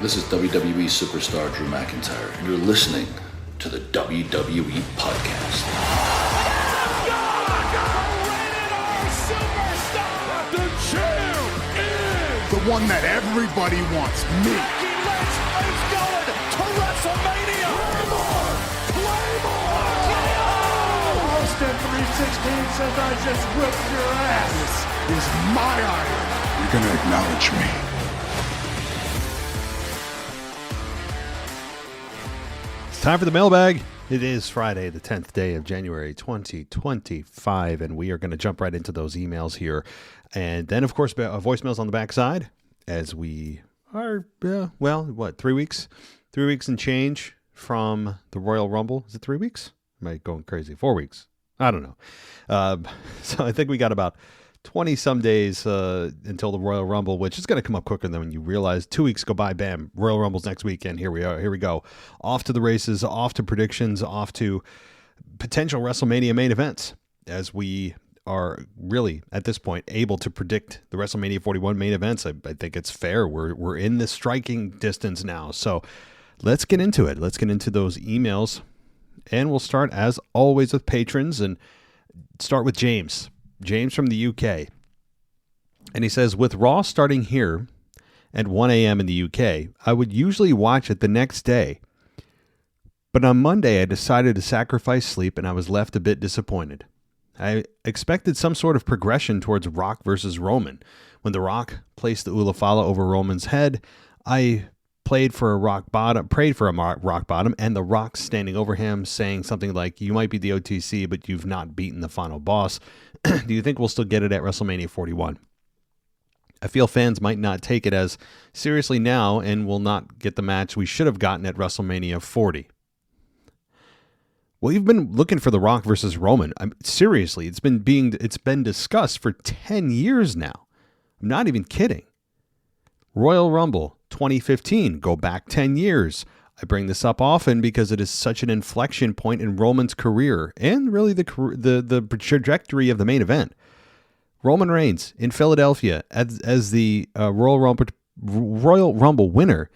This is WWE superstar Drew McIntyre, and you're listening to the WWE Podcast. The champ is the one that everybody wants, me. Becky Lynch is going to WrestleMania. Claymore! Austin 316 says I just whipped your ass. This is my iron. You're going to acknowledge me. Time for the mailbag. It is Friday, the 10th day of January, 2025, and we are going to jump right into those emails here. And then, of course, voicemails on the backside as we are, 3 weeks? 3 weeks and change from the Royal Rumble. Is it 3 weeks? Am I going crazy? 4 weeks? I don't know. So I think we got about 20-some days until the Royal Rumble, which is going to come up quicker than when you realize. 2 weeks go by, bam, Royal Rumble's next weekend. Here we are. Here we go. Off to the races, off to predictions, off to potential WrestleMania main events, as we are really, at this point, able to predict the WrestleMania 41 main events. I think it's fair. We're in the striking distance now. So let's get into it. Let's get into those emails. And we'll start, as always, with patrons and start with James. James from the UK. And he says, with Raw starting here at 1 a.m. in the UK, I would usually watch it the next day. But on Monday, I decided to sacrifice sleep and I was left a bit disappointed. I expected some sort of progression towards Rock versus Roman. When The Rock placed the Ulafala over Roman's head, I prayed for a rock bottom, and The Rock standing over him saying something like, you might be the OTC, but you've not beaten the final boss. Do you think we'll still get it at WrestleMania 41? I feel fans might not take it as seriously now and will not get the match we should have gotten at WrestleMania 40. Well, you've been looking for The Rock versus Roman. Seriously, it's been discussed for 10 years now. I'm not even kidding. Royal Rumble 2015, go back 10 years. I bring this up often because it is such an inflection point in Roman's career and really the trajectory of the main event. Roman Reigns in Philadelphia as the Royal Rumble winner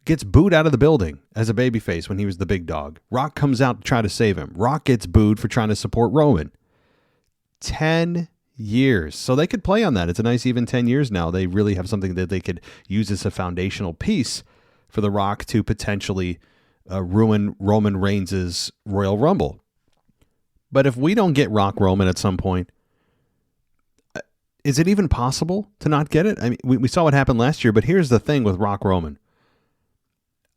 gets booed out of the building as a babyface when he was the big dog. Rock comes out to try to save him. Rock gets booed for trying to support Roman. 10 years. So they could play on that. It's a nice even 10 years now. They really have something that they could use as a foundational piece for The Rock to potentially ruin Roman Reigns' Royal Rumble. But if we don't get Rock Roman at some point, is it even possible to not get it? I mean, we saw what happened last year, but here's the thing with Rock Roman.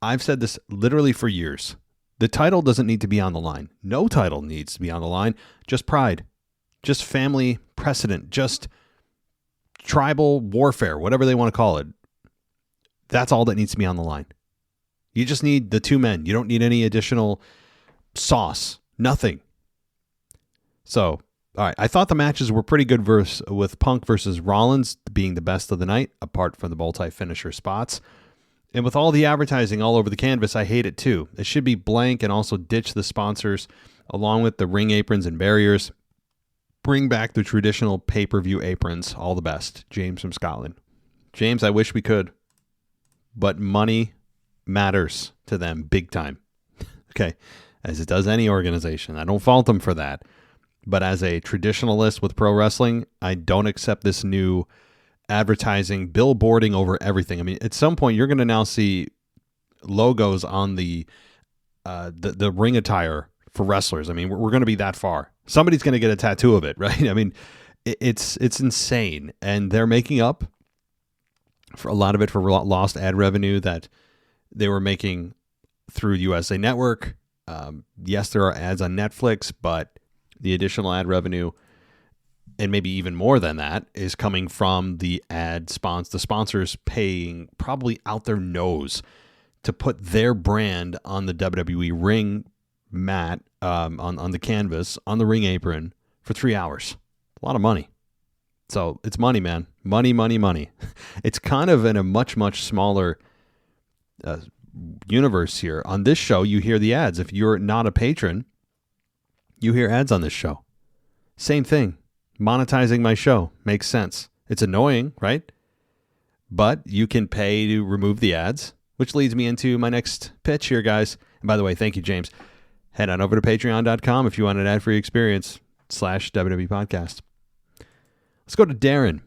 I've said this literally for years. The title doesn't need to be on the line. No title needs to be on the line. Just pride. Just family precedent. Just tribal warfare, whatever they want to call it. That's all that needs to be on the line. You just need the two men. You don't need any additional sauce. Nothing. So, all right. I thought the matches were pretty good with Punk versus Rollins being the best of the night, apart from the multi-finisher spots. And with all the advertising all over the canvas, I hate it too. It should be blank and also ditch the sponsors along with the ring aprons and barriers. Bring back the traditional pay-per-view aprons. All the best. James from Scotland. James, I wish we could. But money matters to them big time. Okay, as it does any organization. I don't fault them for that. But as a traditionalist with pro wrestling, I don't accept this new advertising, billboarding over everything. I mean, at some point, you're going to now see logos on the ring attire for wrestlers. I mean, we're going to be that far. Somebody's going to get a tattoo of it, right? I mean, it's insane. And they're making up for a lot of it for lost ad revenue that they were making through USA Network. Yes, there are ads on Netflix, but the additional ad revenue, and maybe even more than that, is coming from the the sponsors paying probably out their nose to put their brand on the WWE ring mat, on the canvas, on the ring apron for 3 hours. A lot of money. So it's money, man. Money, money, money. It's kind of in a much, much smaller universe here. On this show, you hear the ads. If you're not a patron, you hear ads on this show. Same thing. Monetizing my show makes sense. It's annoying, right? But you can pay to remove the ads. which leads me into my next pitch here, guys. And by the way, thank you, James. Head on over to patreon.com if you want an ad-free experience /WWE podcast. Let's go to Darren,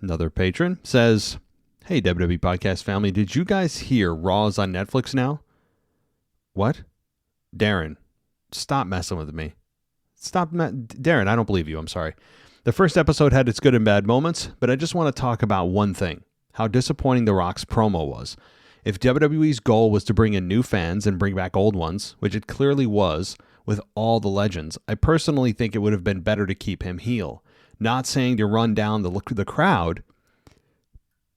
another patron, says, "Hey, WWE podcast family, did you guys hear Raw is on Netflix now?" What? Darren, stop messing with me. Darren, I don't believe you. I'm sorry. The first episode had its good and bad moments, but I just want to talk about one thing, how disappointing The Rock's promo was. If WWE's goal was to bring in new fans and bring back old ones, which it clearly was with all the legends, I personally think it would have been better to keep him heel. Not saying to run down the crowd,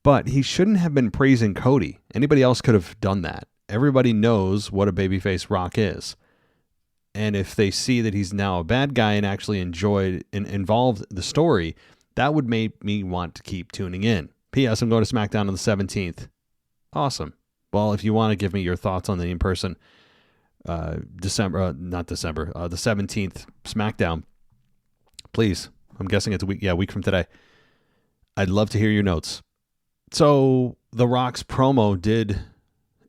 but he shouldn't have been praising Cody. Anybody else could have done that. Everybody knows what a babyface Rock is. And if they see that he's now a bad guy and actually enjoyed and involved the story, that would make me want to keep tuning in. P.S. I'm going to SmackDown on the 17th. Awesome. Well, if you want to give me your thoughts on the in-person the 17th SmackDown, please. I'm guessing it's a week from today. I'd love to hear your notes. So The Rock's promo did,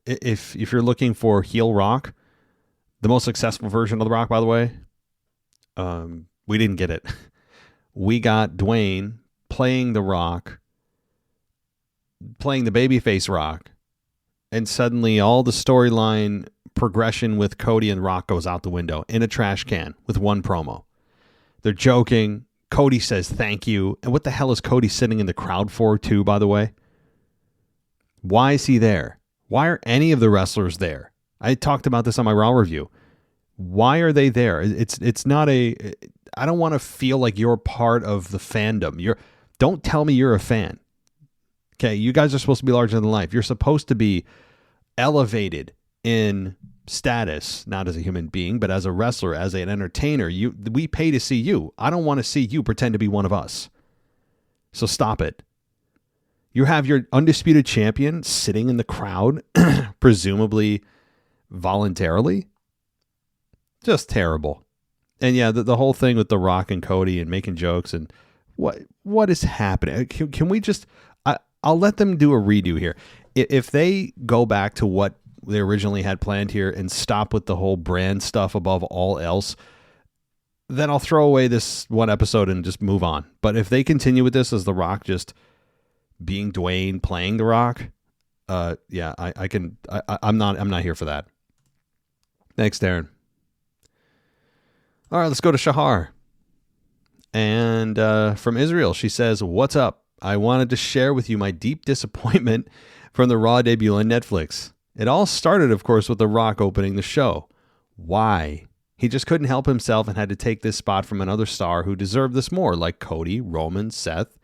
if you're looking for heel Rock, the most successful version of The Rock, by the way, we didn't get it. We got Dwayne playing The Rock, playing the babyface Rock, and suddenly all the storyline progression with Cody and Rock goes out the window in a trash can with one promo. They're joking. Cody says thank you. And what the hell is Cody sitting in the crowd for, too, by the way? Why is he there? Why are any of the wrestlers there? I talked about this on my Raw review. Why are they there? It's not I don't want to feel like you're part of the fandom. Don't tell me you're a fan. Okay, you guys are supposed to be larger than life. You're supposed to be elevated in status, not as a human being, but as a wrestler, as an entertainer. We pay to see you. I don't want to see you pretend to be one of us. So stop it. You have your undisputed champion sitting in the crowd, presumably voluntarily. Just terrible. And yeah, the whole thing with The Rock and Cody and making jokes and what is happening? Can we just... I'll let them do a redo here. If they go back to what they originally had planned here and stop with the whole brand stuff above all else, then I'll throw away this one episode and just move on. But if they continue with this as The Rock just being Dwayne playing The Rock, I'm not here for that. Thanks, Darren. All right, let's go to Shahar. And from Israel, she says, "What's up? I wanted to share with you my deep disappointment from the Raw debut on Netflix. It all started, of course, with The Rock opening the show. Why? He just couldn't help himself and had to take this spot from another star who deserved this more, like Cody, Roman, Seth.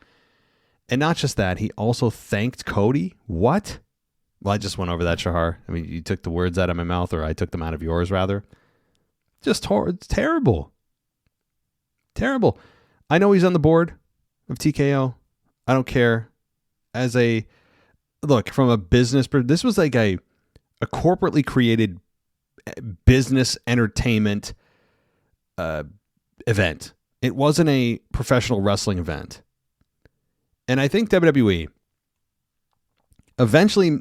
And not just that, he also thanked Cody? What? Well, I just went over that, Shahar. I mean, you took the words out of my mouth, or I took them out of yours, rather. Just it's terrible. Terrible. I know he's on the board of TKO. I don't care. From a business, this was like a corporately created business entertainment event. It wasn't a professional wrestling event. And I think WWE, eventually,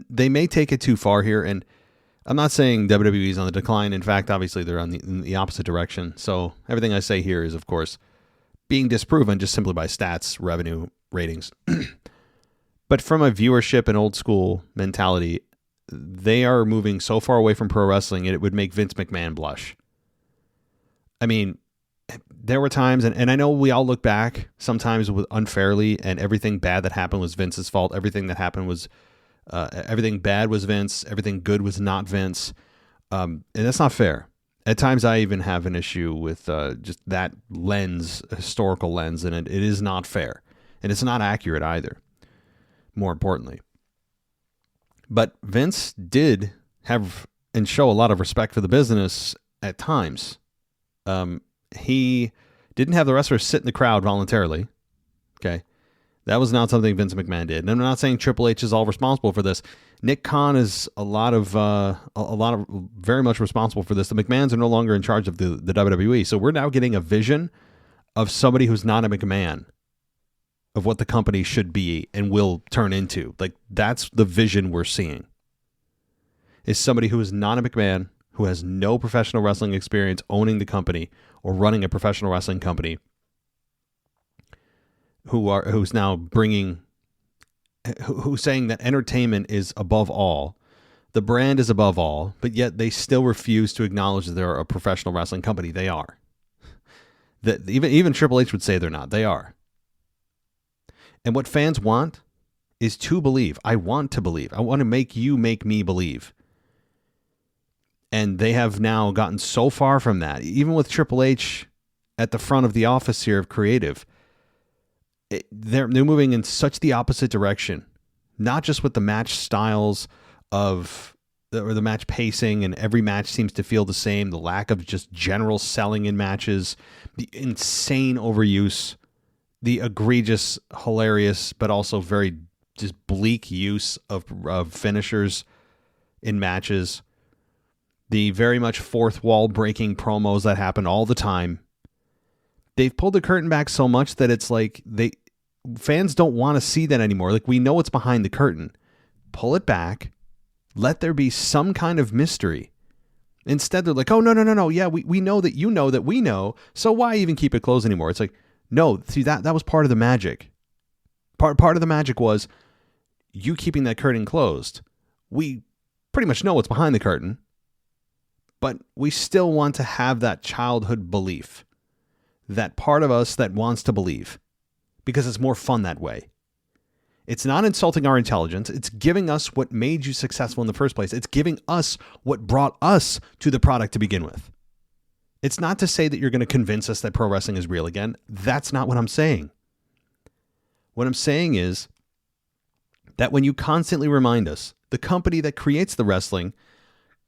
they may take it too far here. And I'm not saying WWE is on the decline. In fact, obviously, they're in the opposite direction. So everything I say here is, of course, being disproven just simply by stats, revenue, ratings. But from a viewership and old school mentality, they are moving so far away from pro wrestling, it would make Vince McMahon blush. I mean, there were times, and I know we all look back sometimes unfairly, and everything bad that happened was Vince's fault. Everything that happened was, everything bad was Vince. Everything good was not Vince. And that's not fair. At times, I even have an issue with just that lens, historical lens, and it is not fair. And it's not accurate either, more importantly. But Vince did have and show a lot of respect for the business at times. He didn't have the wrestlers sit in the crowd voluntarily. Okay. That was not something Vince McMahon did. And I'm not saying Triple H is all responsible for this. Nick Khan is a lot of very much responsible for this. The McMahons are no longer in charge of the WWE. So we're now getting a vision of somebody who's not a McMahon, of what the company should be and will turn into. Like, that's the vision we're seeing. is somebody who is not a McMahon, who has no professional wrestling experience owning the company or running a professional wrestling company, who's now who's saying that entertainment is above all, the brand is above all, but yet they still refuse to acknowledge that they're a professional wrestling company. They are. That even Triple H would say they're not. They are. And what fans want is to believe. I want to believe. I want to make me believe. And they have now gotten so far from that. Even with Triple H at the front of the office here of creative, they're moving in such the opposite direction. Not just with the match styles or the match pacing, and every match seems to feel the same. The lack of just general selling in matches, the insane overuse, the egregious, hilarious, but also very just bleak use of finishers in matches. The very much fourth wall breaking promos that happen all the time. They've pulled the curtain back so much that it's like fans don't want to see that anymore. Like, we know what's behind the curtain. Pull it back. Let there be some kind of mystery. Instead, they're like, oh, no. Yeah, we know that you know that we know. So why even keep it closed anymore? It's like, no, see, that was part of the magic. Part of the magic was you keeping that curtain closed. We pretty much know what's behind the curtain, but we still want to have that childhood belief. That part of us that wants to believe, because it's more fun that way. It's not insulting our intelligence. It's giving us what made you successful in the first place. It's giving us what brought us to the product to begin with. It's not to say that you're going to convince us that pro wrestling is real again. That's not what I'm saying. What I'm saying is that when you constantly remind us, the company that creates the wrestling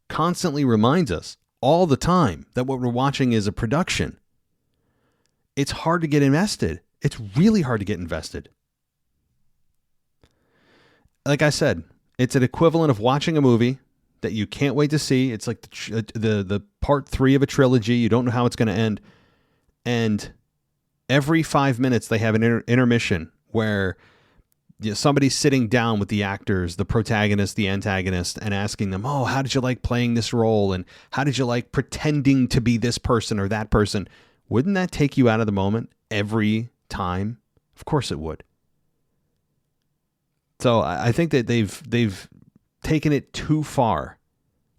constantly reminds us all the time that what we're watching is a production. It's hard to get invested. It's really hard to get invested. Like I said, it's an equivalent of watching a movie that you can't wait to see. It's like the part 3 of a trilogy. You don't know how it's going to end. And every 5 minutes they have an intermission where somebody's sitting down with the actors, the protagonist, the antagonist, and asking them, oh, how did you like playing this role? And how did you like pretending to be this person or that person? Wouldn't that take you out of the moment every time? Of course it would. So I think that they've taken it too far,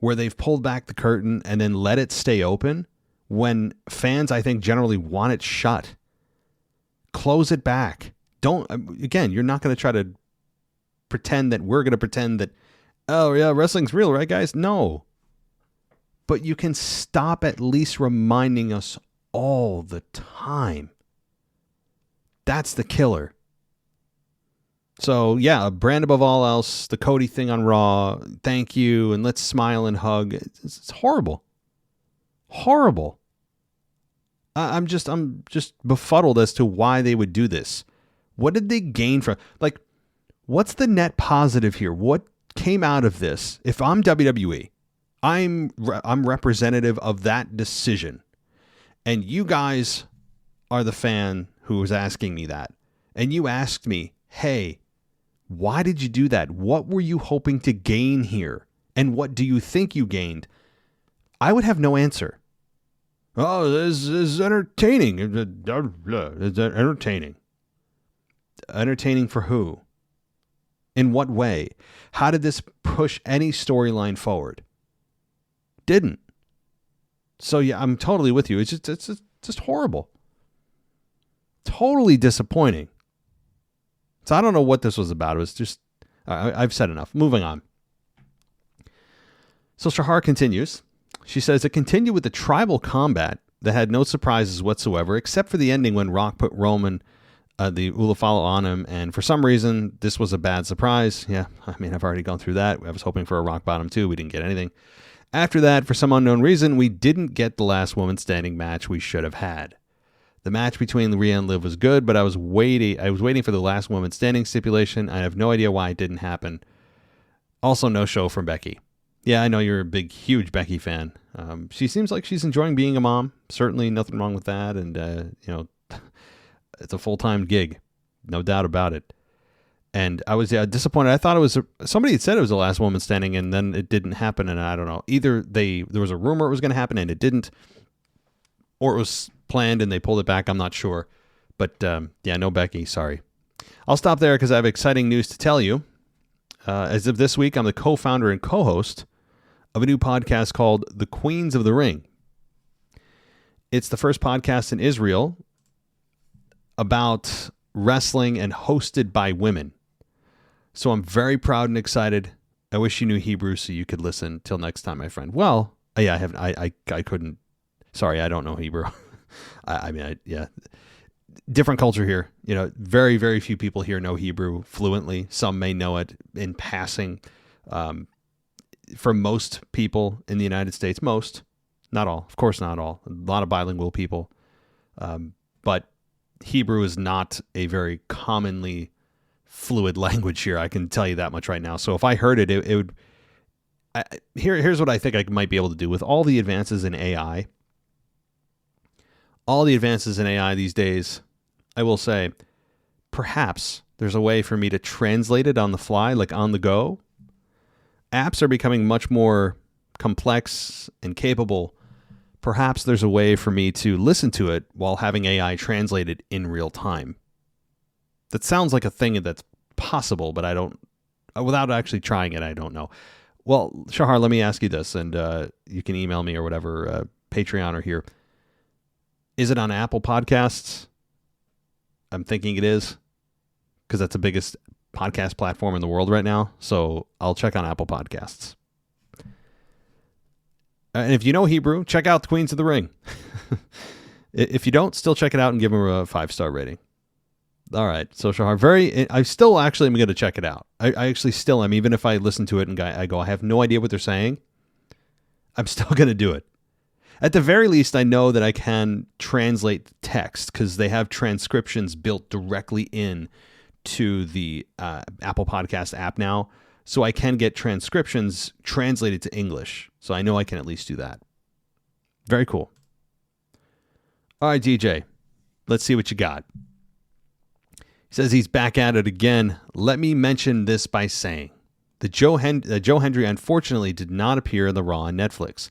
where they've pulled back the curtain and then let it stay open when fans, I think, generally want it shut. Close it back. Again, you're not going to try to pretend that we're going to pretend that, oh yeah, wrestling's real, right guys? No. But you can stop at least reminding us all the time. That's the killer. So yeah, a brand above all else, the Cody thing on Raw, thank you, and let's smile and hug. It's horrible. Horrible. I'm just befuddled as to why they would do this. What did they gain from, like, what's the net positive here? What came out of this? If I'm WWE, I'm representative of that decision. And you guys are the fan who was asking me that. And you asked me, hey, why did you do that? What were you hoping to gain here? And what do you think you gained? I would have no answer. Oh, this is entertaining. It's entertaining. Entertaining for who? In what way? How did this push any storyline forward? Didn't. So yeah, I'm totally with you. It's just horrible. Totally disappointing. So I don't know what this was about. It was just, I've said enough. Moving on. So Shahar continues. She says, it continued with the tribal combat that had no surprises whatsoever, except for the ending when Rock put Roman, the Ulafalo, on him. And for some reason, this was a bad surprise. Yeah, I mean, I've already gone through that. I was hoping for a rock bottom too. We didn't get anything. After that, for some unknown reason, we didn't get the last woman standing match we should have had. The match between Rhea and Liv was good, but I was waiting for the last woman standing stipulation. I have no idea why it didn't happen. Also, no show from Becky. Yeah, I know you're a big, huge Becky fan. She seems like she's enjoying being a mom. Certainly nothing wrong with that. And, it's a full-time gig. No doubt about it. And I was disappointed. I thought it was somebody had said it was the last woman standing, and then it didn't happen. And I don't know. Either there was a rumor it was going to happen and it didn't, or it was planned and they pulled it back. I'm not sure. But no Becky. Sorry. I'll stop there because I have exciting news to tell you. As of this week, I'm the co-founder and co-host of a new podcast called The Queens of the Ring. It's the first podcast in Israel about wrestling and hosted by women. So I'm very proud and excited. I wish you knew Hebrew so you could listen. Till next time, my friend. Well, yeah, I couldn't. Sorry, I don't know Hebrew. Different culture here. Very, very few people here know Hebrew fluently. Some may know it in passing. For most people in the United States, most, not all, of course not all, a lot of bilingual people. But Hebrew is not a very commonly fluid language here. I can tell you that much right now. So if I heard it, it would. Here's what I think I might be able to do with all the advances in AI. All the advances in AI these days, I will say, perhaps there's a way for me to translate it on the fly, like on the go. Apps are becoming much more complex and capable. Perhaps there's a way for me to listen to it while having AI translate it in real time. That sounds like a thing that's possible, but without actually trying it, I don't know. Well, Shahar, let me ask you this, and you can email me or whatever, Patreon or here. Is it on Apple Podcasts? I'm thinking it is, because that's the biggest podcast platform in the world right now. So I'll check on Apple Podcasts. And if you know Hebrew, check out the Queens of the Ring. If you don't, still check it out and give them a 5-star rating. All right. So Shahar, I still actually am going to check it out. I actually still am. Even if I listen to it and I go, I have no idea what they're saying, I'm still going to do it. At the very least, I know that I can translate the text because they have transcriptions built directly in to the Apple Podcast app now. So I can get transcriptions translated to English. So I know I can at least do that. Very cool. All right, DJ, let's see what you got. He says he's back at it again. Let me mention this by saying that Joe Hendry unfortunately did not appear in the Raw on Netflix.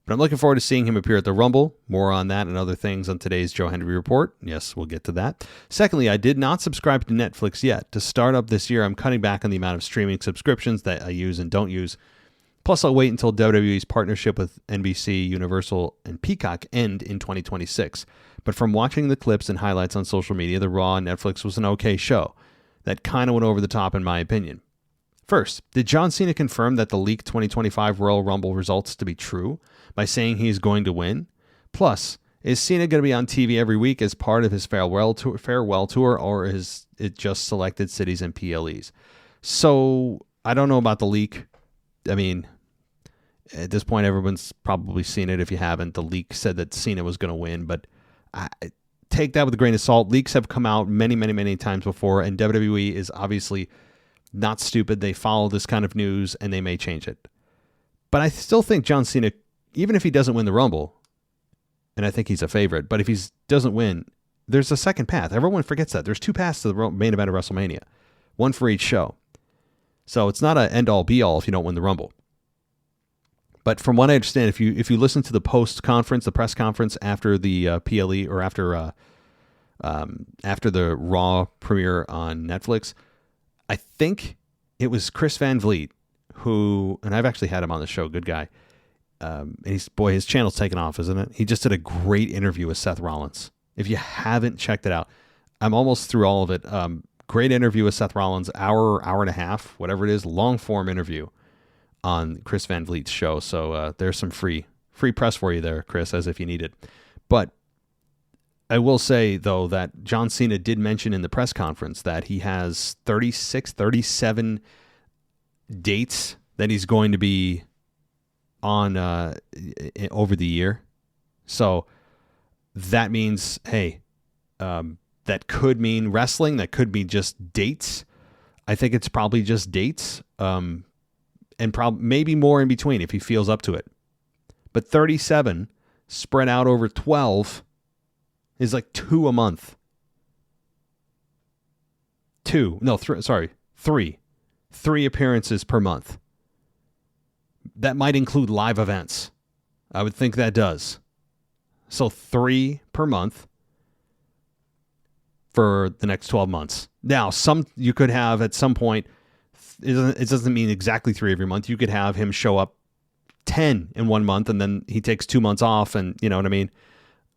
But I'm looking forward to seeing him appear at the Rumble. More on that and other things on today's Joe Hendry Report. Yes, we'll get to that. Secondly, I did not subscribe to Netflix yet. To start up this year, I'm cutting back on the amount of streaming subscriptions that I use and don't use. Plus, I'll wait until WWE's partnership with NBC, Universal, and Peacock end in 2026. But from watching the clips and highlights on social media, the Raw on Netflix was an okay show. That kind of went over the top in my opinion. First, did John Cena confirm that the leaked 2025 Royal Rumble results to be true by saying he's going to win? Plus, is Cena going to be on TV every week as part of his farewell tour, or is it just selected cities and PLEs? So, I don't know about the leak. I mean, at this point, everyone's probably seen it. If you haven't, the leak said that Cena was going to win, but I take that with a grain of salt. Leaks have come out many, many, many times before, and WWE is obviously not stupid. They follow this kind of news, and they may change it. But I still think John Cena, even if he doesn't win the Rumble, and I think he's a favorite, but if he doesn't win, there's a second path. Everyone forgets that. There's 2 paths to the main event of WrestleMania, one for each show. So it's not an end-all, be-all if you don't win the Rumble. But from what I understand, if you listen to the post-conference, the press conference after the PLE, or after the Raw premiere on Netflix, I think it was Chris Van Vliet who, and I've actually had him on the show, good guy. And his channel's taken off, isn't it? He just did a great interview with Seth Rollins. If you haven't checked it out, I'm almost through all of it. Great interview with Seth Rollins, hour and a half, whatever it is, long form interview on Chris Van Vliet's show. So there's some free press for you there, Chris, as if you need it. But I will say, though, that John Cena did mention in the press conference that he has 37 dates that he's going to be on over the year. So that means, hey, that could mean wrestling. That could be just dates. I think it's probably just dates, and maybe more in between if he feels up to it. But 37 spread out over 12 is like 2 a month. three appearances per month. That might include live events. I would think that does. So 3 per month for the next 12 months. Now, some you could have at some point, it doesn't mean exactly 3 every month. You could have him show up 10 in 1 month and then he takes 2 months off, and you know what I mean?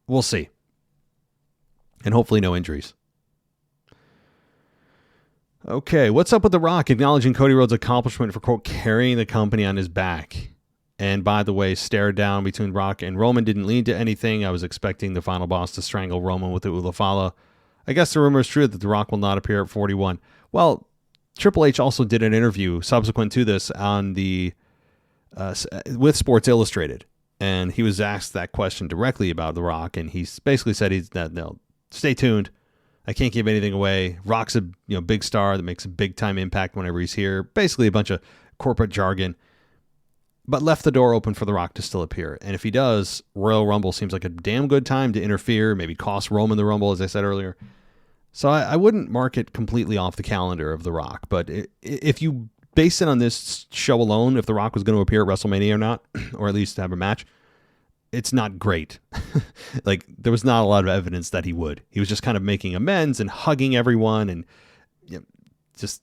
We'll see. And hopefully no injuries. Okay, what's up with The Rock acknowledging Cody Rhodes' accomplishment for, quote, carrying the company on his back? And by the way, stare down between Rock and Roman didn't lead to anything. I was expecting the final boss to strangle Roman with the Ulafala. I guess the rumor is true that The Rock will not appear at 41. Well, Triple H also did an interview subsequent to this on the with Sports Illustrated, and he was asked that question directly about The Rock, and he basically said no, stay tuned. I can't give anything away. Rock's a big star that makes a big time impact whenever he's here. Basically a bunch of corporate jargon, but left the door open for The Rock to still appear. And if he does, Royal Rumble seems like a damn good time to interfere, maybe cost Roman the Rumble, as I said earlier. So I wouldn't mark it completely off the calendar of The Rock, but if you base it on this show alone, if The Rock was going to appear at WrestleMania or not, or at least have a match, it's not great. Like, there was not a lot of evidence that he would. He was just kind of making amends and hugging everyone and just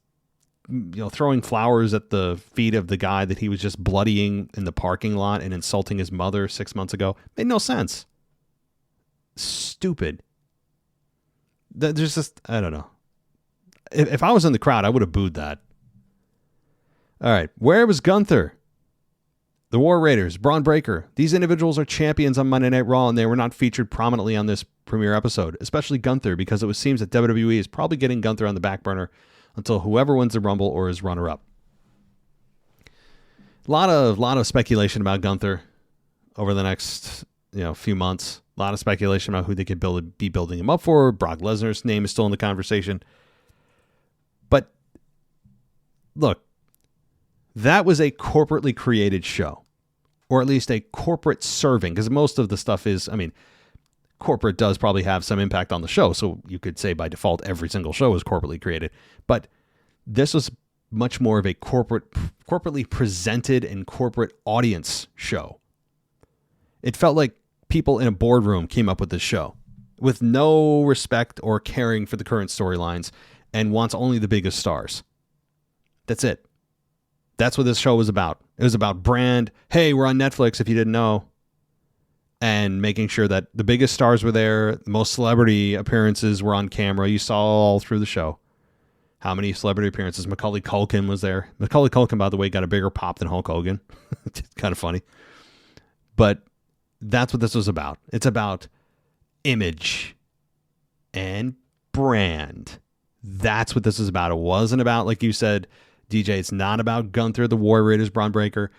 throwing flowers at the feet of the guy that he was just bloodying in the parking lot and insulting his mother 6 months ago. Made no sense. Stupid. There's just, I don't know. If I was in the crowd, I would have booed that. All right. Where was Gunther? The War Raiders, Braun Breaker. These individuals are champions on Monday Night Raw, and they were not featured prominently on this premiere episode, especially Gunther, because it seems that WWE is probably getting Gunther on the back burner until whoever wins the Rumble or is runner-up. A lot of speculation about Gunther over the next few months. A lot of speculation about who they could be building him up for. Brock Lesnar's name is still in the conversation. But look, that was a corporately created show. Or at least a corporate serving, because most of the stuff is, corporate does probably have some impact on the show. So you could say by default, every single show is corporately created. But this was much more of a corporately presented and corporate audience show. It felt like people in a boardroom came up with this show with no respect or caring for the current storylines and wants only the biggest stars. That's it. That's what this show was about. It was about brand. Hey, we're on Netflix if you didn't know. And making sure that the biggest stars were there. The most celebrity appearances were on camera. You saw all through the show how many celebrity appearances. Macaulay Culkin was there. Macaulay Culkin, by the way, got a bigger pop than Hulk Hogan. Kind of funny. But that's what this was about. It's about image and brand. That's what this is about. It wasn't about, like you said, DJ, it's not about Gunther, the War Raiders, Braun Breaker.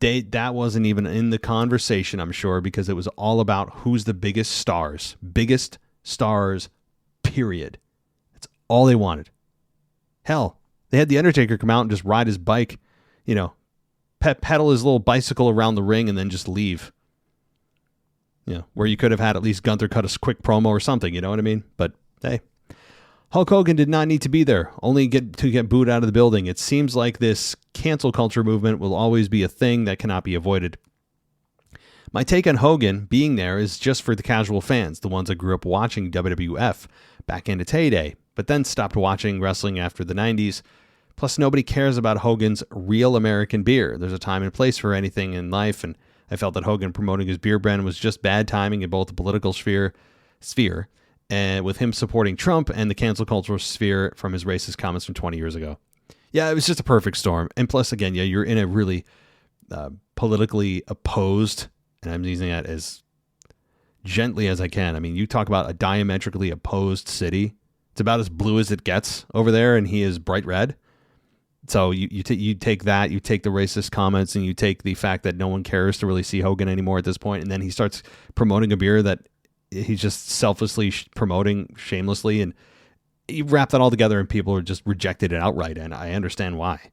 That wasn't even in the conversation, I'm sure, because it was all about who's the biggest stars. Biggest stars, period. That's all they wanted. Hell, they had The Undertaker come out and just ride his bike, pedal his little bicycle around the ring and then just leave. Where you could have had at least Gunther cut a quick promo or something, you know what I mean? But hey. Hulk Hogan did not need to be there, only get booed out of the building. It seems like this cancel culture movement will always be a thing that cannot be avoided. My take on Hogan being there is just for the casual fans, the ones that grew up watching WWF back in its heyday, but then stopped watching wrestling after the 90s. Plus, nobody cares about Hogan's real American beer. There's a time and place for anything in life, and I felt that Hogan promoting his beer brand was just bad timing in both the political sphere and with him supporting Trump and the cancel cultural sphere from his racist comments from 20 years ago. Yeah, it was just a perfect storm. And plus, again, you're in a really politically opposed, and I'm using that as gently as I can. You talk about a diametrically opposed city. It's about as blue as it gets over there, and he is bright red. So you take that, you take the racist comments, and you take the fact that no one cares to really see Hogan anymore at this point, and then he starts promoting a beer that he's just selflessly promoting shamelessly, and you wrap that all together and people are just rejected it outright, and I understand why.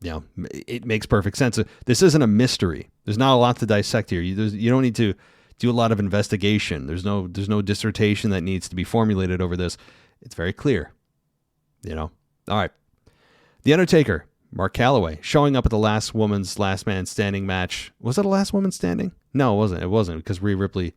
It makes perfect sense. This isn't a mystery. There's not a lot to dissect here. You don't need to do a lot of investigation. There's no dissertation that needs to be formulated over this. It's very clear. All right. The Undertaker, Mark Calloway, showing up at the last man standing match. Was it a last woman standing? No, it wasn't. It wasn't because Rhea Ripley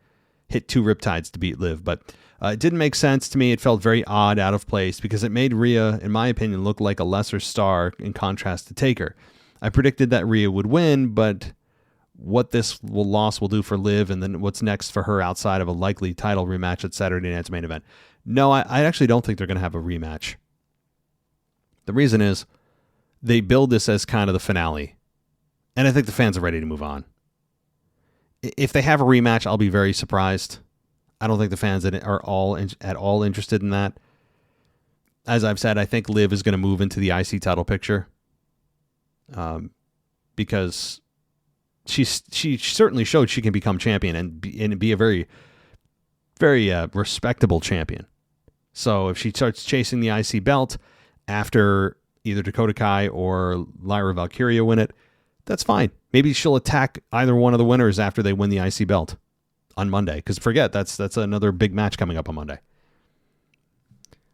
hit 2 Riptides to beat Liv. But it didn't make sense to me. It felt very odd, out of place, because it made Rhea, in my opinion, look like a lesser star in contrast to Taker. I predicted that Rhea would win, but what this loss will do for Liv and then what's next for her outside of a likely title rematch at Saturday Night's Main Event. No, I actually don't think they're going to have a rematch. The reason is they build this as kind of the finale, and I think the fans are ready to move on. If they have a rematch, I'll be very surprised. I don't think the fans are at all interested in that. As I've said, I think Liv is going to move into the IC title picture, because she certainly showed she can become champion and be a very, very respectable champion. So if she starts chasing the IC belt after either Dakota Kai or Lyra Valkyria win it, that's fine. Maybe she'll attack either one of the winners after they win the IC belt on Monday. Because forget, that's another big match coming up on Monday.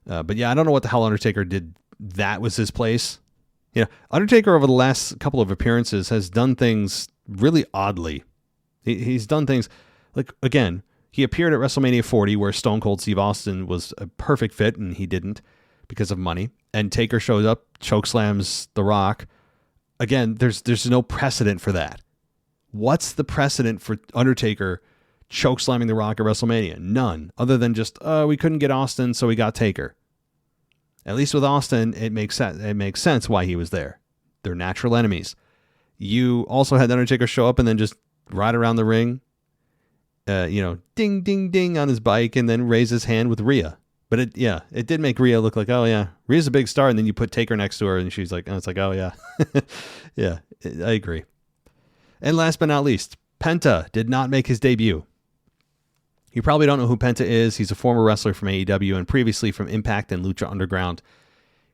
But yeah, I don't know what the hell Undertaker did. That was his place. Undertaker over the last couple of appearances has done things really oddly. He's done things like, again, he appeared at WrestleMania 40 where Stone Cold Steve Austin was a perfect fit and he didn't because of money. And Taker shows up, chokeslams The Rock. Again, there's no precedent for that. What's the precedent for Undertaker chokeslamming The Rock at WrestleMania? None, other than just we couldn't get Austin, so we got Taker. At least with Austin, it makes sense. It makes sense why he was there. They're natural enemies. You also had Undertaker show up and then just ride around the ring, ding, ding, ding on his bike, and then raise his hand with Rhea. But it did make Rhea look like, oh yeah, Rhea's a big star, and then you put Taker next to her, and she's like, it's like, oh yeah, yeah, I agree. And last but not least, Penta did not make his debut. You probably don't know who Penta is. He's a former wrestler from AEW and previously from Impact and Lucha Underground.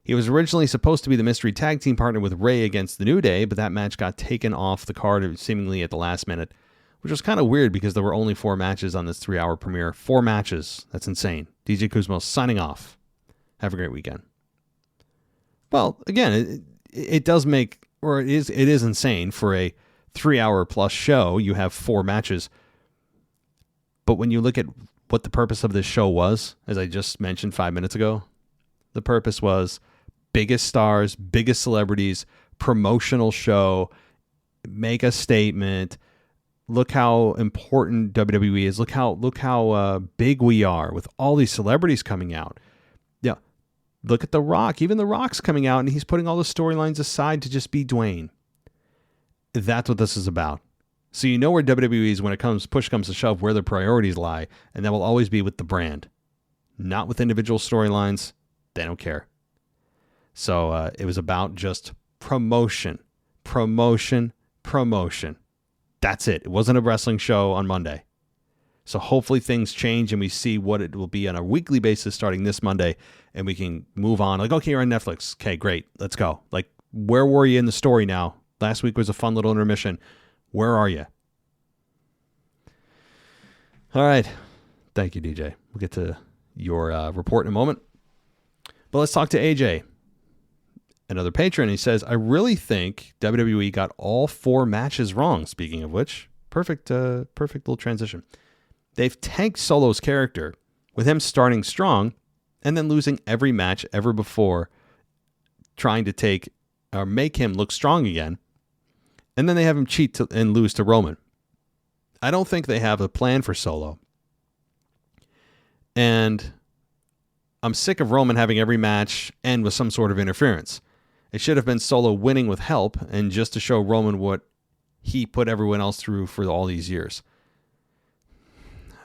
He was originally supposed to be the mystery tag team partner with Rey against the New Day, but that match got taken off the card seemingly at the last minute, which was kind of weird because there were only 4 matches on this 3-hour premiere. 4 matches. That's insane. DJ Kuzmo signing off. Have a great weekend. Well, again, it does make, or it is insane for a 3-hour plus show. You have 4 matches. But when you look at what the purpose of this show was, as I just mentioned 5 minutes ago, the purpose was biggest stars, biggest celebrities, promotional show, make a statement. Look how important WWE is. Look how big we are with all these celebrities coming out. Yeah, look at The Rock. Even The Rock's coming out, and he's putting all the storylines aside to just be Dwayne. That's what this is about. So you know where WWE is when push comes to shove, where their priorities lie, and that will always be with the brand, not with individual storylines. They don't care. So it was about just promotion. That's it. It wasn't a wrestling show on Monday. So hopefully things change and we see what it will be on a weekly basis starting this Monday, and we can move on. Like, okay, you're on Netflix. Okay, great. Let's go. Like, where were you in the story now? Last week was a fun little intermission. Where are you? All right. Thank you, DJ. We'll get to your report in a moment. But let's talk to AJ, another patron. He says, I really think WWE got all 4 matches wrong. Speaking of which, perfect little transition. They've tanked Solo's character with him starting strong and then losing every match ever before, trying to take or make him look strong again. And then they have him cheat and lose to Roman. I don't think they have a plan for Solo. And I'm sick of Roman having every match end with some sort of interference. It should have been Solo winning with help and just to show Roman what he put everyone else through for all these years.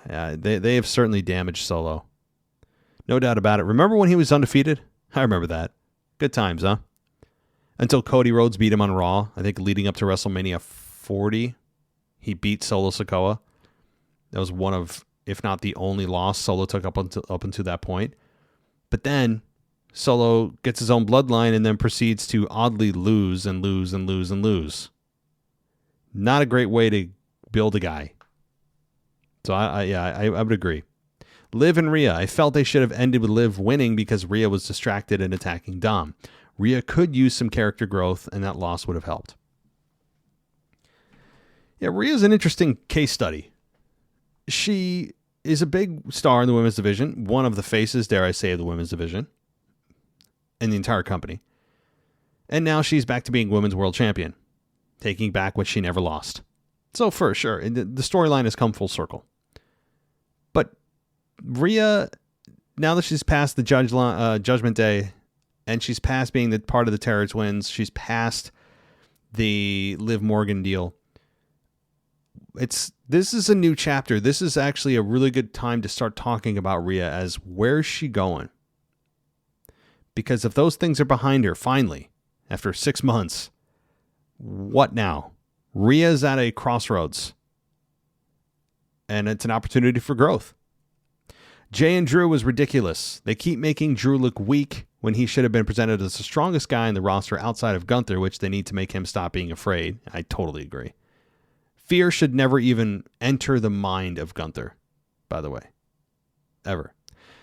They have certainly damaged Solo. No doubt about it. Remember when he was undefeated? I remember that. Good times, huh? Until Cody Rhodes beat him on Raw. I think leading up to WrestleMania 40, he beat Solo Sikoa. That was one of, if not the only loss Solo took up until that point. But then Solo gets his own bloodline and then proceeds to oddly lose and lose and lose and lose. Not a great way to build a guy. So I would agree. Liv and Rhea. I felt they should have ended with Liv winning because Rhea was distracted and attacking Dom. Rhea could use some character growth, and that loss would have helped. Yeah, Rhea's an interesting case study. She is a big star in the women's division, one of the faces, dare I say, of the women's division and the entire company. And now she's back to being women's world champion, taking back what she never lost. So for sure, the storyline has come full circle. But Rhea, now that she's past the Judgment Day, and she's past being the part of the Terror Twins, she's past the Liv Morgan deal. This is a new chapter. This is actually a really good time to start talking about Rhea as where's she going? Because if those things are behind her, finally, after 6 months, what now? Rhea's at a crossroads. And it's an opportunity for growth. Jay and Drew was ridiculous. They keep making Drew look weak when he should have been presented as the strongest guy in the roster outside of Gunther, which they need to make him stop being afraid. I totally agree. Fear should never even enter the mind of Gunther, by the way. Ever.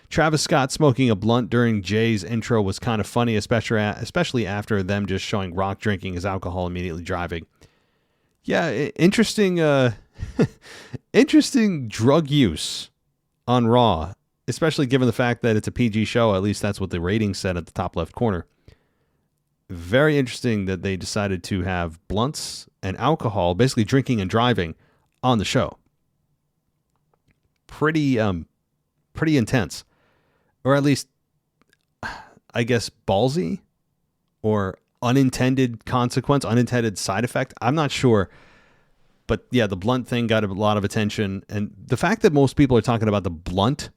Travis Scott smoking a blunt during Jay's intro was kind of funny, especially after them just showing Rock drinking his alcohol, immediately driving. Yeah, interesting interesting drug use on Raw, especially given the fact that it's a PG show. At least that's what the ratings said at the top left corner. Very interesting that they decided to have blunts and alcohol, basically drinking and driving, on the show. Pretty intense. Or at least, I guess, ballsy or unintended consequence, unintended side effect. I'm not sure. But yeah, the blunt thing got a lot of attention. And the fact that most people are talking about the blunt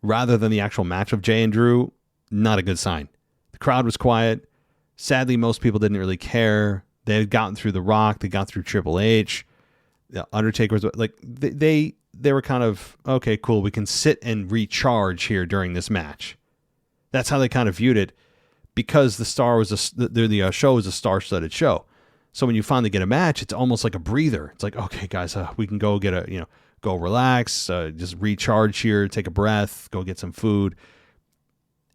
rather than the actual match of Jay and Drew, not a good sign. The crowd was quiet. Sadly, most people didn't really care. They had gotten through The Rock. They got through Triple H. The Undertaker was like, they were kind of, okay, cool. We can sit and recharge here during this match. That's how they kind of viewed it, because the show was a star-studded show. So when you finally get a match, it's almost like a breather. It's like, okay, guys, we can go get go relax, just recharge here, take a breath, go get some food.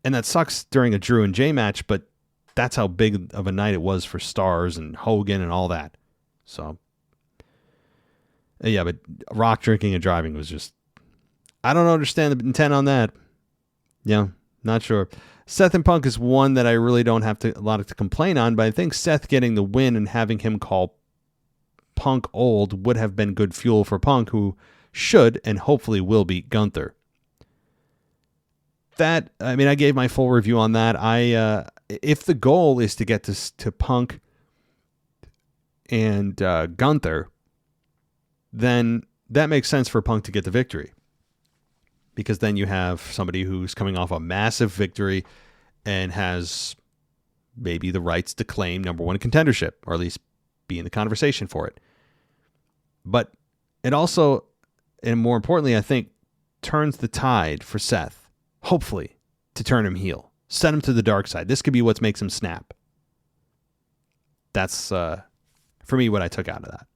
And that sucks during a Drew and Jay match, but that's how big of a night it was for Stars and Hogan and all that. So, yeah, but Rock drinking and driving was just, I don't understand the intent on that. Yeah, not sure. Seth and Punk is one that I really don't have a lot to complain on, but I think Seth getting the win and having him call Punk old would have been good fuel for Punk, who should and hopefully will beat Gunther. I gave my full review on that. If the goal is to get to Punk and Gunther, then that makes sense for Punk to get the victory. Because then you have somebody who's coming off a massive victory and has maybe the rights to claim number one contendership, or at least be in the conversation for it. But it also, and more importantly, I think, turns the tide for Seth, hopefully, to turn him heel. Send him to the dark side. This could be what makes him snap. That's, for me, what I took out of that.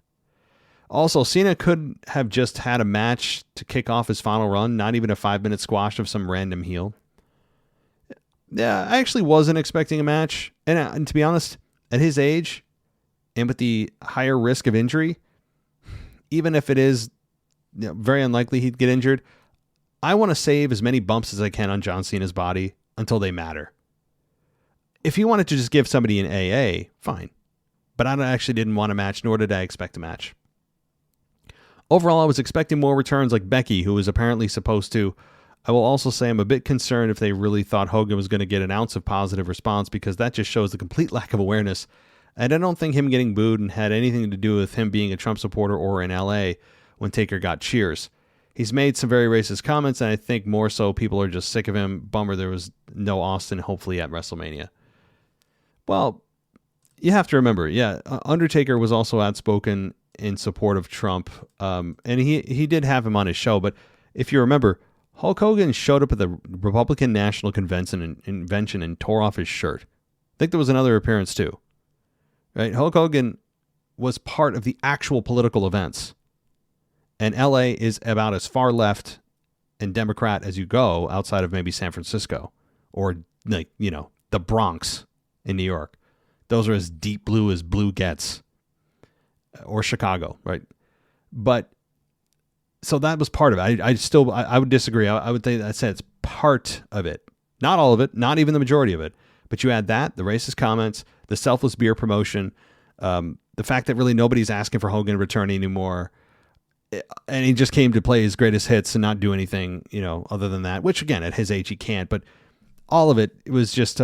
Also, Cena could have just had a match to kick off his final run, not even a 5-minute squash of some random heel. Yeah, I actually wasn't expecting a match. And to be honest, at his age, and with the higher risk of injury, even if it is very unlikely he'd get injured, I want to save as many bumps as I can on John Cena's body until they matter. If he wanted to just give somebody an AA, fine. But I actually didn't want a match, nor did I expect a match. Overall, I was expecting more returns like Becky, who was apparently supposed to. I will also say I'm a bit concerned if they really thought Hogan was going to get an ounce of positive response, because that just shows the complete lack of awareness. And I don't think him getting booed and had anything to do with him being a Trump supporter or in LA when Taker got cheers. He's made some very racist comments, and I think more so people are just sick of him. Bummer there was no Austin, hopefully, at WrestleMania. Well, you have to remember, Undertaker was also outspoken in support of Trump, and he did have him on his show. But if you remember, Hulk Hogan showed up at the Republican National Convention and tore off his shirt. I think there was another appearance too. Right? Hulk Hogan was part of the actual political events, and LA is about as far left and Democrat as you go outside of maybe San Francisco or the Bronx in New York. Those are as deep blue as blue gets, or Chicago, right? But so that was part of it. I would disagree. I would say it's part of it, not all of it, not even the majority of it. But you add that, the racist comments, the selfless beer promotion, the fact that really nobody's asking for Hogan returning anymore, and he just came to play his greatest hits and not do anything, other than that. Which again, at his age, he can't. But all of it was just.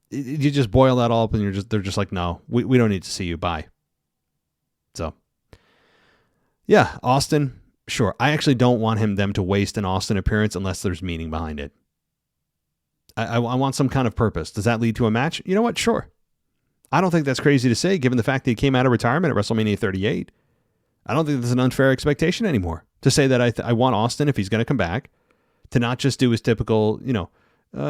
You just boil that all up and they're just like, no, we don't need to see you. Bye. So, yeah, Austin, sure. I actually don't want them to waste an Austin appearance unless there's meaning behind it. I want some kind of purpose. Does that lead to a match? You know what? Sure. I don't think that's crazy to say, given the fact that he came out of retirement at WrestleMania 38. I don't think that's an unfair expectation anymore to say that I want Austin, if he's going to come back, to not just do his typical,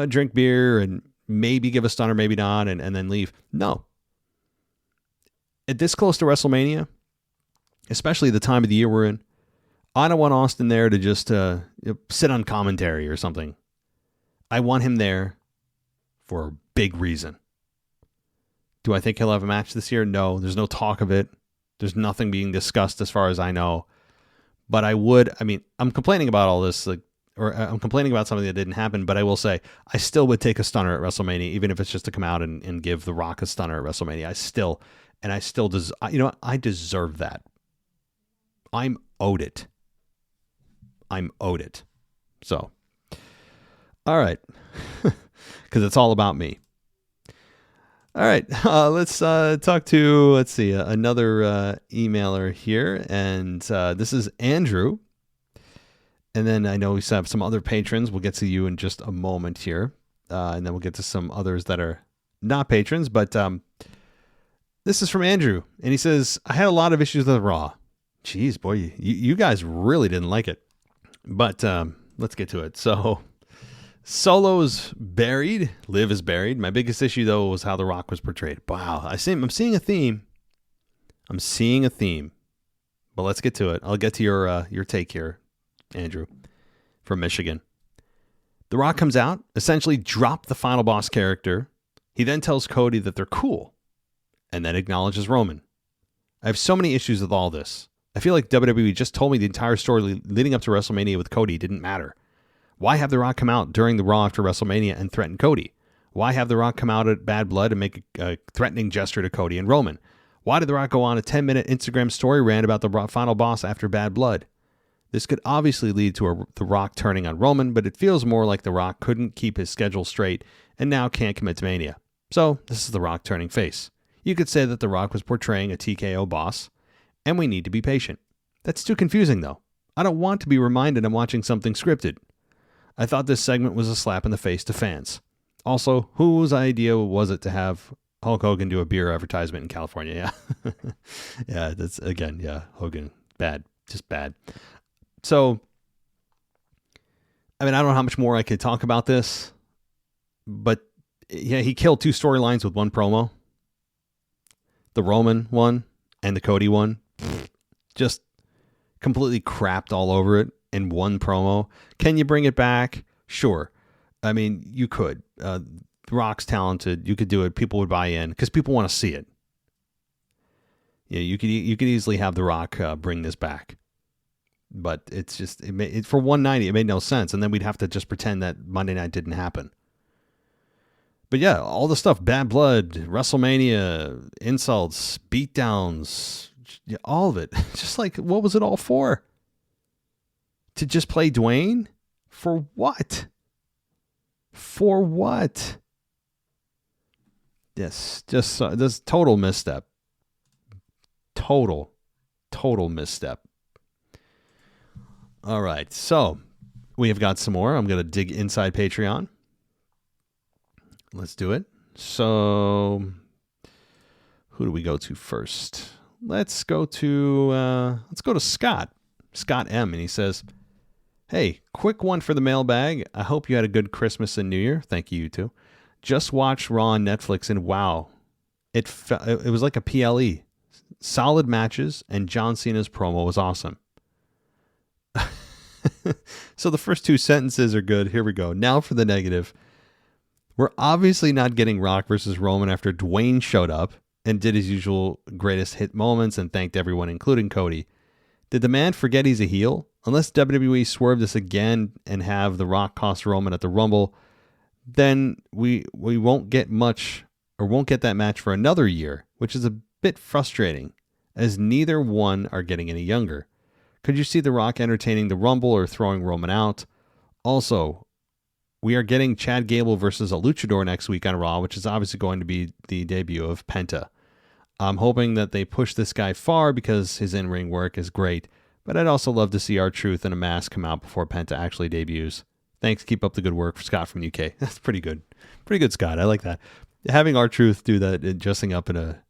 drink beer and maybe give a stunner, maybe not, and then leave. No. At this close to WrestleMania, especially the time of the year we're in, I don't want Austin there to just sit on commentary or something. I want him there for a big reason. Do I think he'll have a match this year? No, there's no talk of it. There's nothing being discussed as far as I know. But I'm complaining about all this, I'm complaining about something that didn't happen, but I will say I still would take a stunner at WrestleMania, even if it's just to come out and give The Rock a stunner at WrestleMania. I deserve that. I'm owed it. So, all right, because it's all about me. All right, let's talk to, another emailer here, and this is Andrew. And then I know we have some other patrons. We'll get to you in just a moment here. And then we'll get to some others that are not patrons. But this is from Andrew. And he says, I had a lot of issues with Raw. Jeez, boy, you guys really didn't like it. But let's get to it. So Solo's buried. Liv is buried. My biggest issue, though, was how The Rock was portrayed. Wow, I'm seeing a theme. But let's get to it. I'll get to your take here, Andrew, from Michigan. The Rock comes out, essentially dropped the final boss character. He then tells Cody that they're cool, and then acknowledges Roman. I have so many issues with all this. I feel like WWE just told me the entire story leading up to WrestleMania with Cody didn't matter. Why have The Rock come out during the Raw after WrestleMania and threaten Cody? Why have The Rock come out at Bad Blood and make a threatening gesture to Cody and Roman? Why did The Rock go on a 10-minute Instagram story rant about the final boss after Bad Blood? This could obviously lead to The Rock turning on Roman, but it feels more like The Rock couldn't keep his schedule straight and now can't commit to Mania. So, this is The Rock turning face. You could say that The Rock was portraying a TKO boss, and we need to be patient. That's too confusing, though. I don't want to be reminded I'm watching something scripted. I thought this segment was a slap in the face to fans. Also, whose idea was it to have Hulk Hogan do a beer advertisement in California? Yeah. Yeah, that's, again, yeah, Hogan. Bad. Just bad. So, I don't know how much more I could talk about this, but yeah, he killed two storylines with one promo. The Roman one and the Cody one. Just completely crapped all over it in one promo. Can you bring it back? Sure. You could. The Rock's talented. You could do it. People would buy in because people want to see it. Yeah, you could easily have The Rock bring this back. But it's just, for 190, it made no sense. And then we'd have to just pretend that Monday night didn't happen. But yeah, all the stuff, Bad Blood, WrestleMania, insults, beatdowns, all of it. Just like, what was it all for? To just play Dwayne? For what? For what? Yes, just this total misstep. Total misstep. All right, so we have got some more. I'm going to dig inside Patreon. Let's do it. So, who do we go to first? Let's go to Scott. Scott M. And he says, "Hey, quick one for the mailbag. I hope you had a good Christmas and New Year. Thank you, you too. Just watched Raw on Netflix and wow, it was like a PLE. Solid matches and John Cena's promo was awesome." So the first two sentences are good. Here we go. Now for the negative. We're obviously not getting Rock versus Roman after Dwayne showed up and did his usual greatest hit moments and thanked everyone, including Cody. Did the man forget he's a heel? Unless WWE swerve this again and have The Rock cost Roman at the Rumble, then we won't get much or won't get that match for another year, which is a bit frustrating as neither one are getting any younger. Could you see The Rock entertaining the Rumble or throwing Roman out? Also, we are getting Chad Gable versus a luchador next week on Raw, which is obviously going to be the debut of Penta. I'm hoping that they push this guy far because his in-ring work is great, but I'd also love to see R-Truth in a mask come out before Penta actually debuts. Thanks, keep up the good work, Scott from UK. That's pretty good. Pretty good, Scott. I like that. Having R-Truth do that, dressing up in a,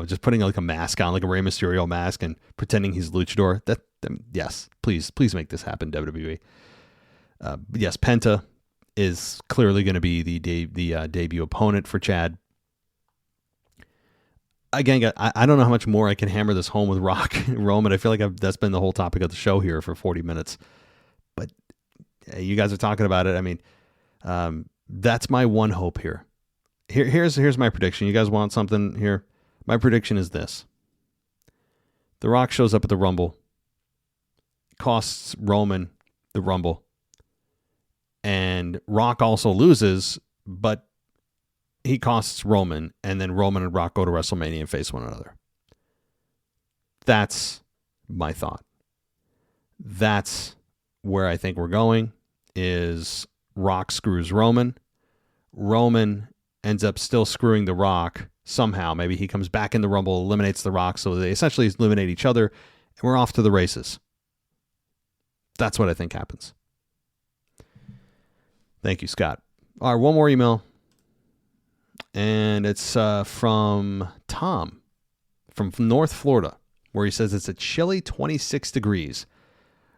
just putting like a mask on, like a Rey Mysterio mask and pretending he's luchador. Yes, please make this happen, WWE. Yes, Penta is clearly going to be the debut opponent for Chad. Again, I don't know how much more I can hammer this home with Rock and Roman. I feel like that's been the whole topic of the show here for 40 minutes. But you guys are talking about it. I mean, that's my one hope here. Here's my prediction. You guys want something here? My prediction is this. The Rock shows up at the Rumble, costs Roman the Rumble, and Rock also loses, but he costs Roman, and then Roman and Rock go to WrestleMania and face one another. That's my thought. That's where I think we're going, is Rock screws Roman. Roman ends up still screwing The Rock somehow. Maybe he comes back in the Rumble, eliminates The Rock, so they essentially eliminate each other, and we're off to the races. That's what I think happens. Thank you, Scott. All right, one more email. And it's from Tom from North Florida, where he says it's a chilly 26 degrees.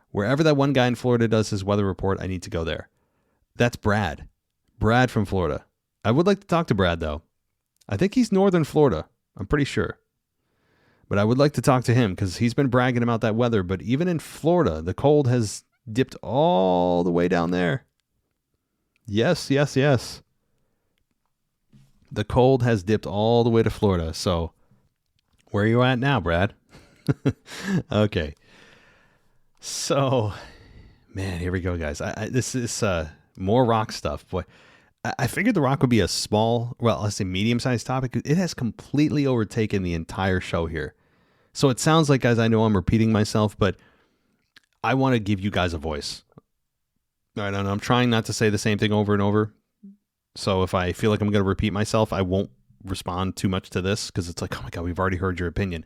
Wherever that one guy in Florida does his weather report, I need to go there. That's Brad. Brad from Florida. I would like to talk to Brad, though. I think he's northern Florida. I'm pretty sure. But I would like to talk to him because he's been bragging about that weather. But even in Florida, the cold has dipped all the way down there. Yes. The cold has dipped all the way to Florida. So where are you at now, Brad? Okay. So, man, here we go, guys. This is more Rock stuff. Boy, I figured The Rock would be a small, let's say medium-sized topic. It has completely overtaken the entire show here. So it sounds like, guys, I know I'm repeating myself, but I want to give you guys a voice. All right, and I'm trying not to say the same thing over and over. So if I feel like I'm going to repeat myself, I won't respond too much to this because it's like, oh my God, we've already heard your opinion.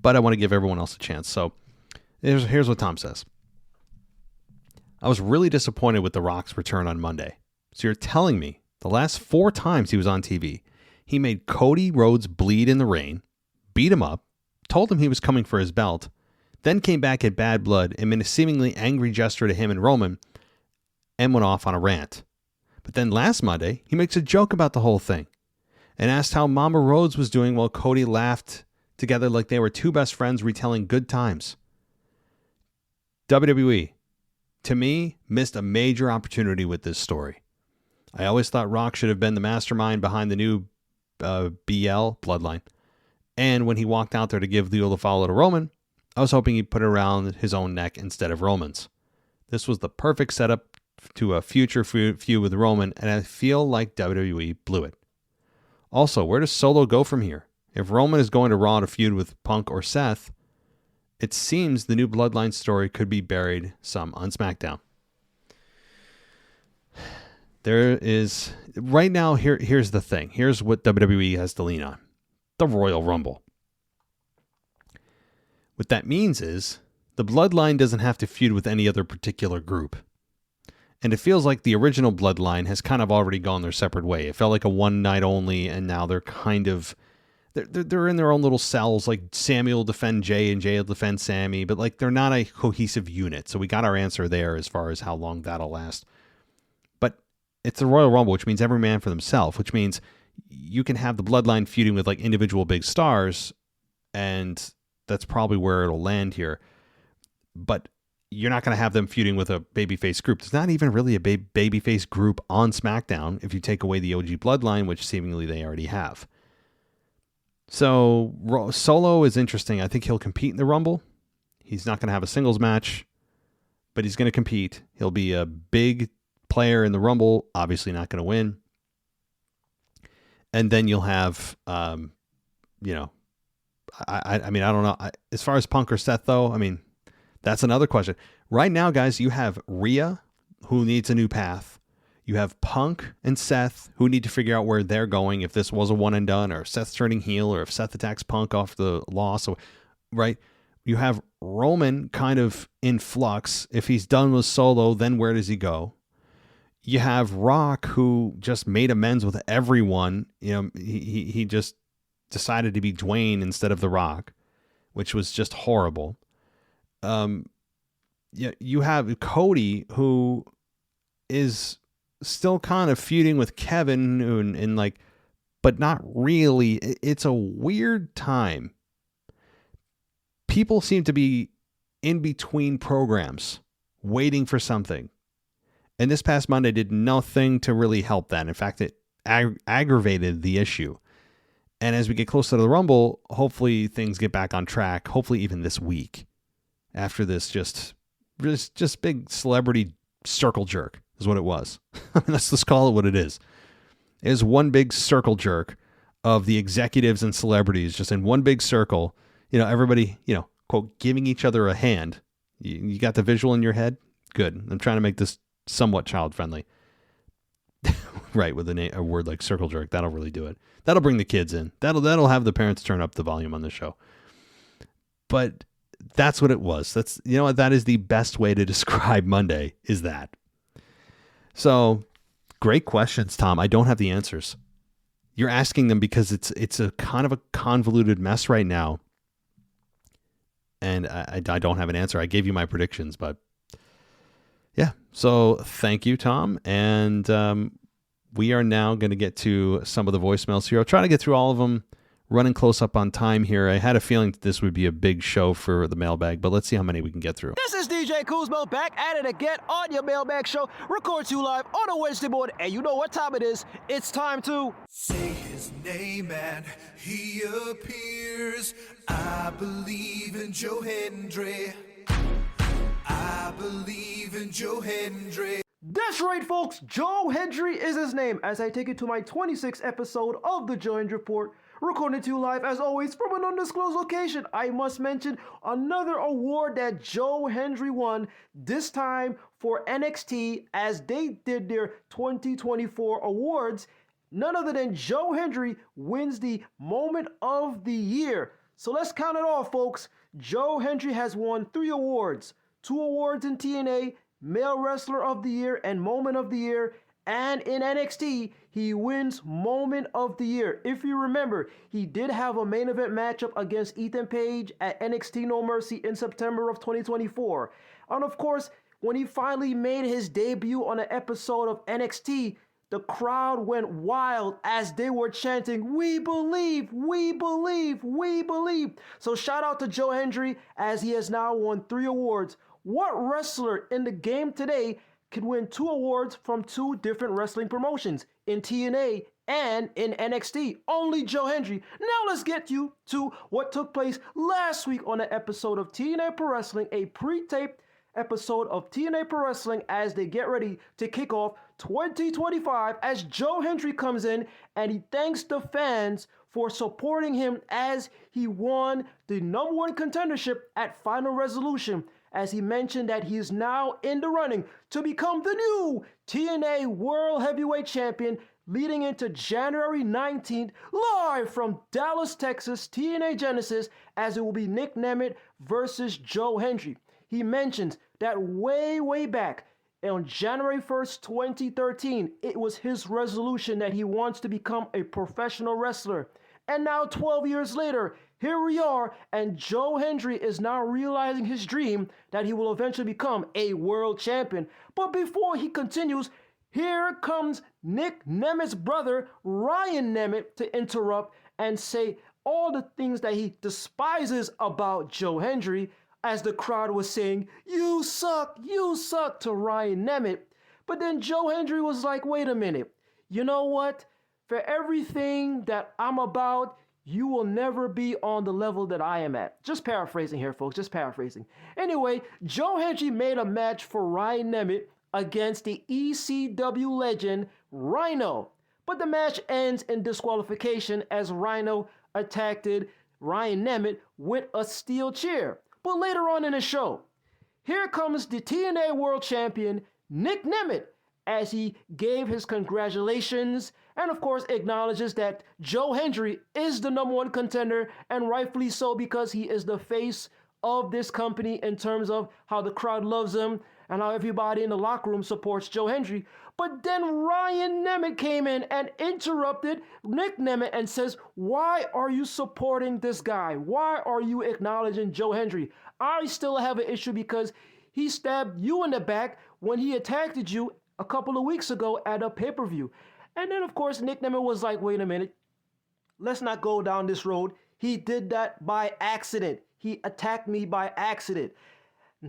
But I want to give everyone else a chance. So here's what Tom says. I was really disappointed with The Rock's return on Monday. So you're telling me the last 4 times he was on TV, he made Cody Rhodes bleed in the rain, beat him up, told him he was coming for his belt, then came back at Bad Blood and made a seemingly angry gesture to him and Roman and went off on a rant. But then last Monday, he makes a joke about the whole thing and asked how Mama Rhodes was doing while Cody laughed together like they were two best friends retelling good times. WWE, to me, missed a major opportunity with this story. I always thought Rock should have been the mastermind behind the new BL, Bloodline. And when he walked out there to give the follow to Roman, I was hoping he'd put it around his own neck instead of Roman's. This was the perfect setup to a future feud with Roman, and I feel like WWE blew it. Also, where does Solo go from here? If Roman is going to Raw to feud with Punk or Seth, it seems the new Bloodline story could be buried some on SmackDown. There is, right now, here's the thing. Here's what WWE has to lean on. The Royal Rumble. What that means is the Bloodline doesn't have to feud with any other particular group. And it feels like the original Bloodline has kind of already gone their separate way. It felt like a one night only, and now they're kind of, they're in their own little cells. Like Sammy will defend Jay and Jay will defend Sammy, but like they're not a cohesive unit. So we got our answer there as far as how long that'll last. But it's the Royal Rumble, which means every man for themselves, which means you can have the Bloodline feuding with like individual big stars, and that's probably where it'll land here. But you're not going to have them feuding with a babyface group. There's not even really a babyface group on SmackDown if you take away the OG Bloodline, which seemingly they already have. So Solo is interesting. I think he'll compete in the Rumble. He's not going to have a singles match, but he's going to compete. He'll be a big player in the Rumble, obviously not going to win. And then you'll have, I mean, I don't know. As far as Punk or Seth, though, I mean, that's another question. Right now, guys, you have Rhea, who needs a new path. You have Punk and Seth, who need to figure out where they're going, if this was a one and done, or if Seth's turning heel, or if Seth attacks Punk off the loss, right? You have Roman kind of in flux. If he's done with Solo, then where does he go? You have Rock, who just made amends with everyone. You know, he just decided to be Dwayne instead of The Rock, which was just horrible. Yeah, you have Cody, who is still kind of feuding with Kevin, and like, but not really. It's a weird time. People seem to be in between programs, waiting for something. And this past Monday did nothing to really help that. In fact, it aggravated the issue. And as we get closer to the Rumble, hopefully things get back on track. Hopefully even this week, after this just big celebrity circle jerk is what it was. I mean, let's call it what it is. It is one big circle jerk of the executives and celebrities just in one big circle. You know, everybody, quote, giving each other a hand. You got the visual in your head? Good. I'm trying to make this somewhat child friendly. Right, with a word like circle jerk, that'll really do it. That'll bring the kids in. That'll have the parents turn up the volume on the show. But that's what it was. That's, that is the best way to describe Monday, is that. So, great questions, Tom. I don't have the answers. You're asking them because it's a kind of a convoluted mess right now. And I don't have an answer. I gave you my predictions, but yeah. So thank you, Tom. And we are now going to get to some of the voicemails here. I'll try to get through all of them, running close up on time here. I had a feeling that this would be a big show for the mailbag, but let's see how many we can get through. This is DJ Kuzmo back at it again on your Mailbag show. Record you live on a Wednesday morning, and you know what time it is. It's time to Say his name and he appears. I believe in Joe Hendry. I believe in Joe Hendry. That's right, folks. Joe Hendry is his name, as I take you to my 26th episode of the Joe Hendry Report, recording to you live, as always, from an undisclosed location. I must mention another award that Joe Hendry won, this time for NXT, as they did their 2024 awards. None other than Joe Hendry wins the Moment of the Year. So let's count it off, folks. Joe Hendry has won 3 awards. 2 awards in TNA, Male Wrestler of the Year and Moment of the Year. And in NXT, he wins Moment of the Year. If you remember, he did have a main event matchup against Ethan Page at NXT No Mercy in September of 2024. And of course, when he finally made his debut on an episode of NXT, the crowd went wild as they were chanting, "We believe, we believe, we believe." So shout out to Joe Hendry, as he has now won 3 awards. What wrestler in the game today can win 2 awards from 2 different wrestling promotions, in TNA and in NXT? Only Joe Hendry. Now let's get you to what took place last week on an episode of TNA Pro Wrestling, a pre-taped episode of TNA Pro Wrestling, as they get ready to kick off 2025, as Joe Hendry comes in and he thanks the fans for supporting him as he won the #1 contendership at Final Resolution, as he mentioned that he is now in the running to become the new TNA World Heavyweight Champion, leading into January 19th, live from Dallas, Texas, TNA Genesis, as it will be Nick Nemeth versus Joe Hendry. He mentions that way back on January 1st, 2013, it was his resolution that he wants to become a professional wrestler. And now 12 years later, here we are, and Joe Hendry is now realizing his dream that he will eventually become a world champion. But before he continues, here comes Nick Nemeth's brother, Ryan Nemeth, to interrupt and say all the things that he despises about Joe Hendry. as the crowd was saying, you suck, to Ryan Nemeth. But then Joe Hendry was like, wait a minute, you know what? For everything that I'm about, you will never be on the level that I am at. Just paraphrasing here, folks, just paraphrasing. Anyway, Joe Hendry made a match for Ryan Nemeth against the ECW legend Rhino. But the match ends in disqualification as Rhino attacked Ryan Nemeth with a steel chair. But later on in the show, here comes the TNA World Champion, Nick Nemeth, as he gave his congratulations and of course acknowledges that Joe Hendry is the #1 contender, and rightfully so, because he is the face of this company in terms of how the crowd loves him and how everybody in the locker room supports Joe Hendry. But then Ryan Nemeth came in and interrupted Nick Nemeth and says, why are you supporting this guy? Why are you acknowledging Joe Hendry? I still have an issue because he stabbed you in the back when he attacked you a couple of weeks ago at a pay-per-view. And then, of course, Nick Nemeth was like, wait a minute, let's not go down this road. He did that by accident. He attacked me by accident.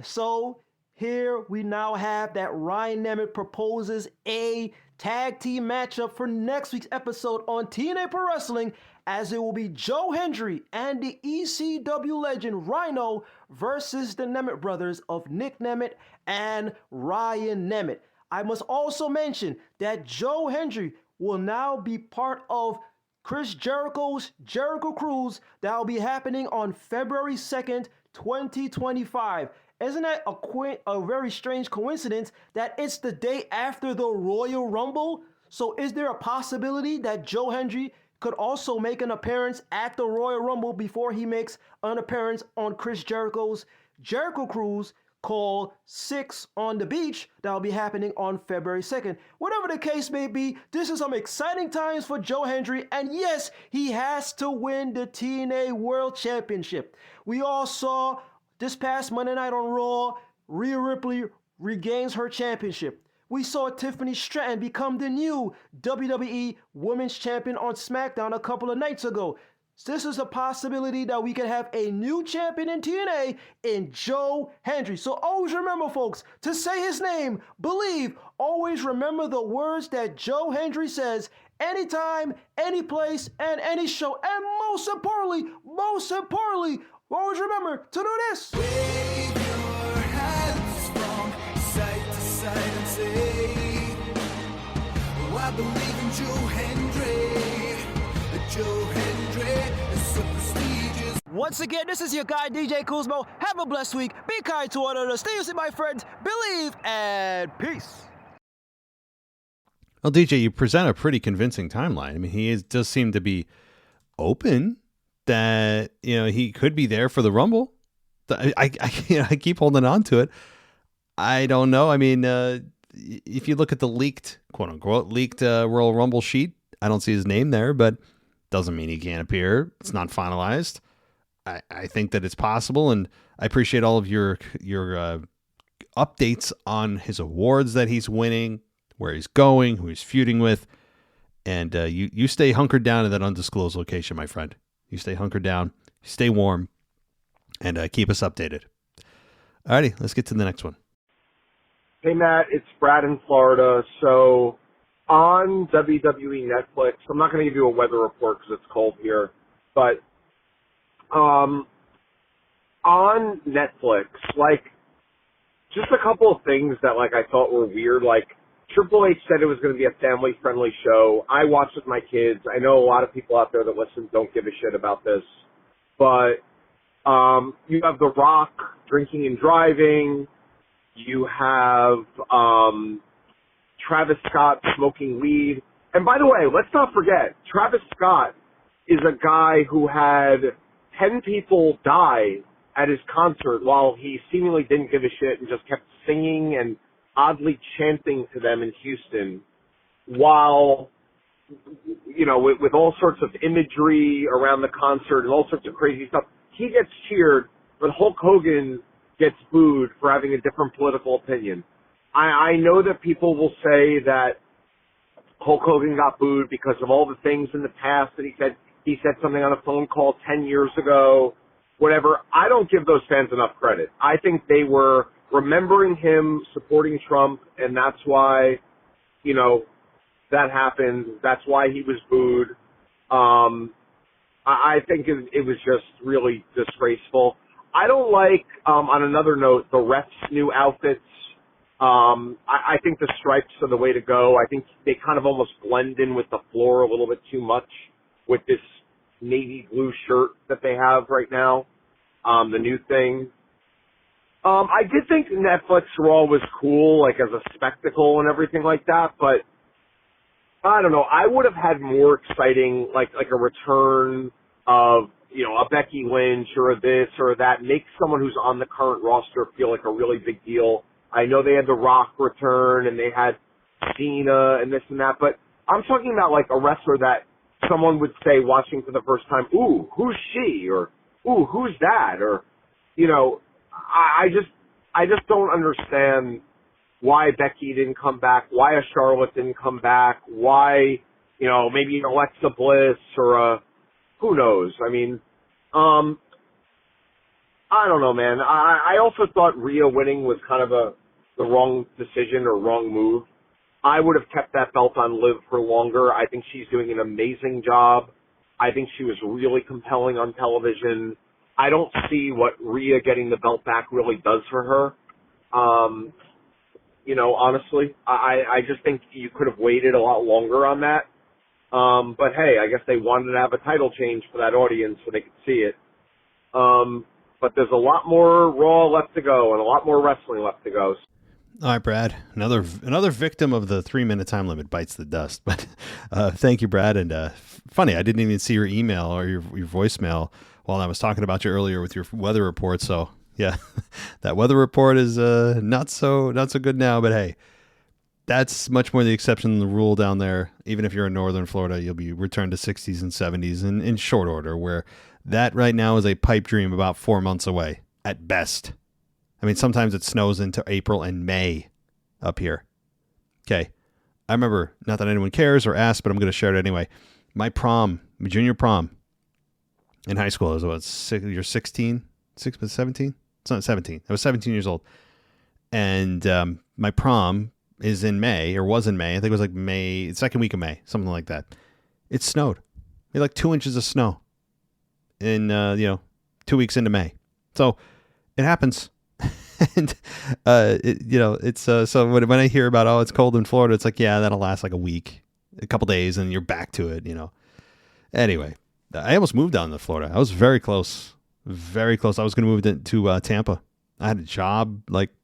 So here we now have that Ryan Nemeth proposes a tag team matchup for next week's episode on TNA Pro Wrestling, as it will be Joe Hendry and the ECW legend Rhino versus the Nemeth brothers of Nick Nemeth and Ryan Nemeth. I must also mention that Joe Hendry will now be part of Chris Jericho's Jericho Cruise that will be happening on February 2nd, 2025. Isn't that a very strange coincidence that it's the day after the Royal Rumble? So is there a possibility that Joe Hendry could also make an appearance at the Royal Rumble before he makes an appearance on Chris Jericho's Jericho Cruise called 6 on the Beach that will be happening on February 2nd. Whatever the case may be, this is some exciting times for Joe Hendry, and yes, he has to win the TNA World Championship. We all saw this past Monday night on Raw, Rhea Ripley regains her championship. We saw Tiffany Stratton become the new WWE Women's Champion on SmackDown a couple of nights ago. This is a possibility that we could have a new champion in TNA in Joe Hendry. So always remember, folks, to say his name, believe, always remember the words that Joe Hendry says anytime, any place, and any show. And most importantly, always remember to do this. Wave your hands from side to side and say, oh, I believe in Joe Hendry. Joe Hendry is so prestigious. Once again, this is your guy, DJ Kuzmo. Have a blessed week. Be kind to one another. Stay safe, my friends. Believe and peace. Well, DJ, you present a pretty convincing timeline. I mean, does seem to be open that, he could be there for the Rumble. I keep holding on to it. I don't know. I mean, if you look at the quote unquote leaked Royal Rumble sheet, I don't see his name there, but doesn't mean he can't appear. It's not finalized. I think that it's possible, and I appreciate all of your updates on his awards that he's winning, where he's going, who he's feuding with, and you stay hunkered down in that undisclosed location, my friend. You stay hunkered down, stay warm, and keep us updated. Alrighty, let's get to the next one. Hey, Matt, it's Brad in Florida. So on WWE Netflix, I'm not going to give you a weather report because it's cold here, but on Netflix, just a couple of things that, I thought were weird. Triple H said it was going to be a family-friendly show. I watched with my kids. I know a lot of people out there that listen don't give a shit about this, but you have The Rock drinking and driving. You have Travis Scott smoking weed. And by the way, let's not forget, Travis Scott is a guy who had 10 people die at his concert while he seemingly didn't give a shit and just kept singing and oddly chanting to them in Houston while, with all sorts of imagery around the concert and all sorts of crazy stuff. He gets cheered, but Hulk Hogan gets booed for having a different political opinion. I know that people will say that Hulk Hogan got booed because of all the things in the past that he said. He said something on a phone call 10 years ago whatever. I don't give those fans enough credit. I think they were remembering him supporting Trump, and that's why, you know, that happened. That's why he was booed. I think it was just really disgraceful. I don't like, on another note, the refs' new outfits. I think the stripes are the way to go. I think they kind of almost blend in with the floor a little bit too much with this navy blue shirt that they have right now, the new thing. I did think Netflix Raw was cool, like as a spectacle and everything like that, but I don't know. I would have had more exciting, like a return of, you know, a Becky Lynch or a this or that. Make someone who's on the current roster feel like a really big deal. I know they had The Rock return and they had Cena and this and that, but I'm talking about like a wrestler that someone would say watching for the first time, ooh, who's she? Or, ooh, who's that? Or, you know, I just don't understand why Becky didn't come back, why a Charlotte didn't come back, why, you know, maybe an Alexa Bliss or who knows? I mean, I don't know, man. I also thought Rhea winning was kind of the wrong decision or wrong move. I would have kept that belt on Liv for longer. I think she's doing an amazing job. I think she was really compelling on television. I don't see what Rhea getting the belt back really does for her. You know, honestly, I just think you could have waited a lot longer on that. But hey, I guess they wanted to have a title change for that audience so they could see it. But there's a lot more Raw left to go and a lot more wrestling left to go. All right, Brad. Another victim of the 3-minute time limit bites the dust. But thank you, Brad. And funny, I didn't even see your email or your voicemail while I was talking about you earlier with your weather report. So yeah, that weather report is not so good now. But hey, that's much more the exception than the rule down there. Even if you're in northern Florida, you'll be returned to 60s and 70s in short order, where that right now is a pipe dream about 4 months away at best. I mean, sometimes it snows into April and May up here. Okay. I remember, not that anyone cares or asks, but I'm going to share it anyway. My junior prom in high school, I was you're 16? 17? It's not 17. I was 17 years old. And my prom is in May, or was in May. I think it was like May, second week of May, something like that. It snowed. We had like 2 inches of snow in, 2 weeks into May. So it happens. And, it's, so when I hear about, it's cold in Florida, it's like, yeah, that'll last like a week, a couple days, and you're back to it, Anyway, I almost moved down to Florida. I was very close. Very close. I was going to move to Tampa. I had a job,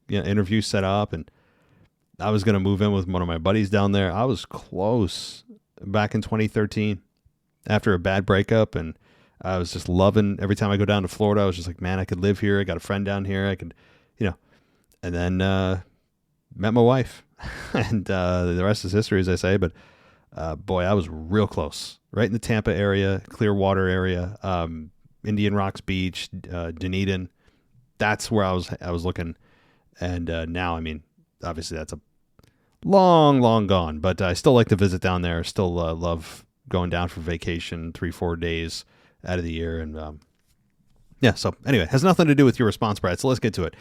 interview set up, and I was going to move in with one of my buddies down there. I was close back in 2013 after a bad breakup, and I was just loving every time I go down to Florida. I was just like, man, I could live here. I got a friend down here. I could, and then met my wife, and the rest is history, as I say. But boy, I was real close, right in the Tampa area, Clearwater area, Indian Rocks Beach, Dunedin. That's where I was looking. And now, I mean, obviously that's a long gone, but I still like to visit down there. Still love going down for vacation 3-4 days out of the year. And so anyway, it has nothing to do with your response, Brad. So let's get to it.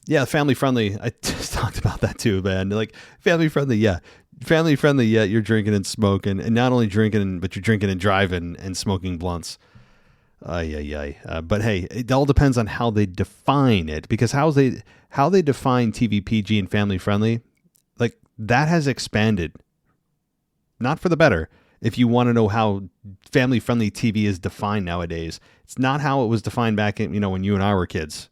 Yeah, family friendly. I just talked about that too, man. Like family friendly, yeah. Family friendly, yeah, you're drinking and smoking, and not only drinking, but you're drinking and driving and smoking blunts. But hey, it all depends on how they define it, because how they define TV PG and family friendly, like that has expanded, not for the better. If you want to know how family friendly TV is defined nowadays, it's not how it was defined back in, when you and I were kids,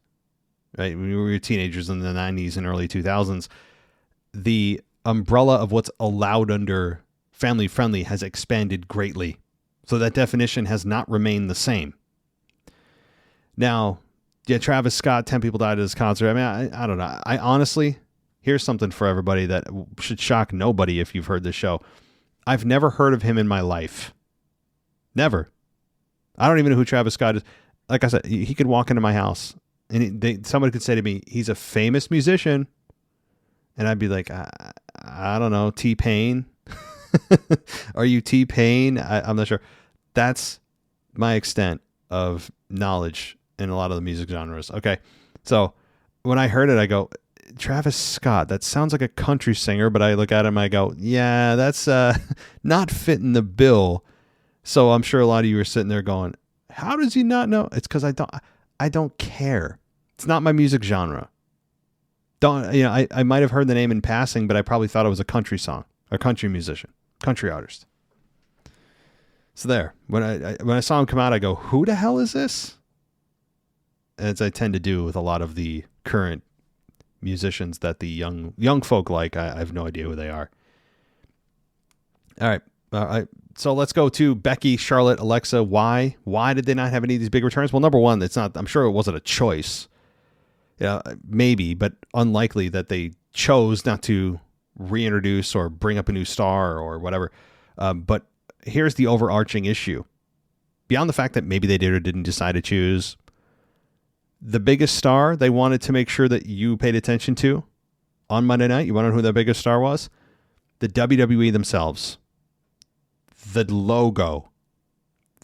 right? When we were teenagers in the 90s and early 2000s, the umbrella of what's allowed under family friendly has expanded greatly. So that definition has not remained the same. Now, yeah, Travis Scott, 10 people died at his concert. I mean, I don't know. I honestly, here's something for everybody that should shock nobody if you've heard this show. I've never heard of him in my life. Never. I don't even know who Travis Scott is. Like I said, he could walk into my house and somebody could say to me, he's a famous musician. And I'd be like, I don't know, T-Pain. Are you T-Pain? I'm not sure. That's my extent of knowledge in a lot of the music genres. Okay, so when I heard it, I go, Travis Scott, that sounds like a country singer, but I look at him, I go, yeah, that's not fitting the bill. So I'm sure a lot of you are sitting there going, how does he not know? It's because I don't care. It's not my music genre. I might have heard the name in passing, but I probably thought it was a country song, a country musician, country artist. So there, when I saw him come out, I go, who the hell is this? As I tend to do with a lot of the current musicians that the young folk like. I have no idea who they are. All right. So let's go to Becky, Charlotte, Alexa. Why did they not have any of these big returns? Well, number one, it's not. I'm sure it wasn't a choice. Yeah, maybe, but unlikely that they chose not to reintroduce or bring up a new star or whatever. But here's the overarching issue. Beyond the fact that maybe they did or didn't decide to choose, the biggest star they wanted to make sure that you paid attention to on Monday night. You want to know who the biggest star was? The WWE themselves. The logo.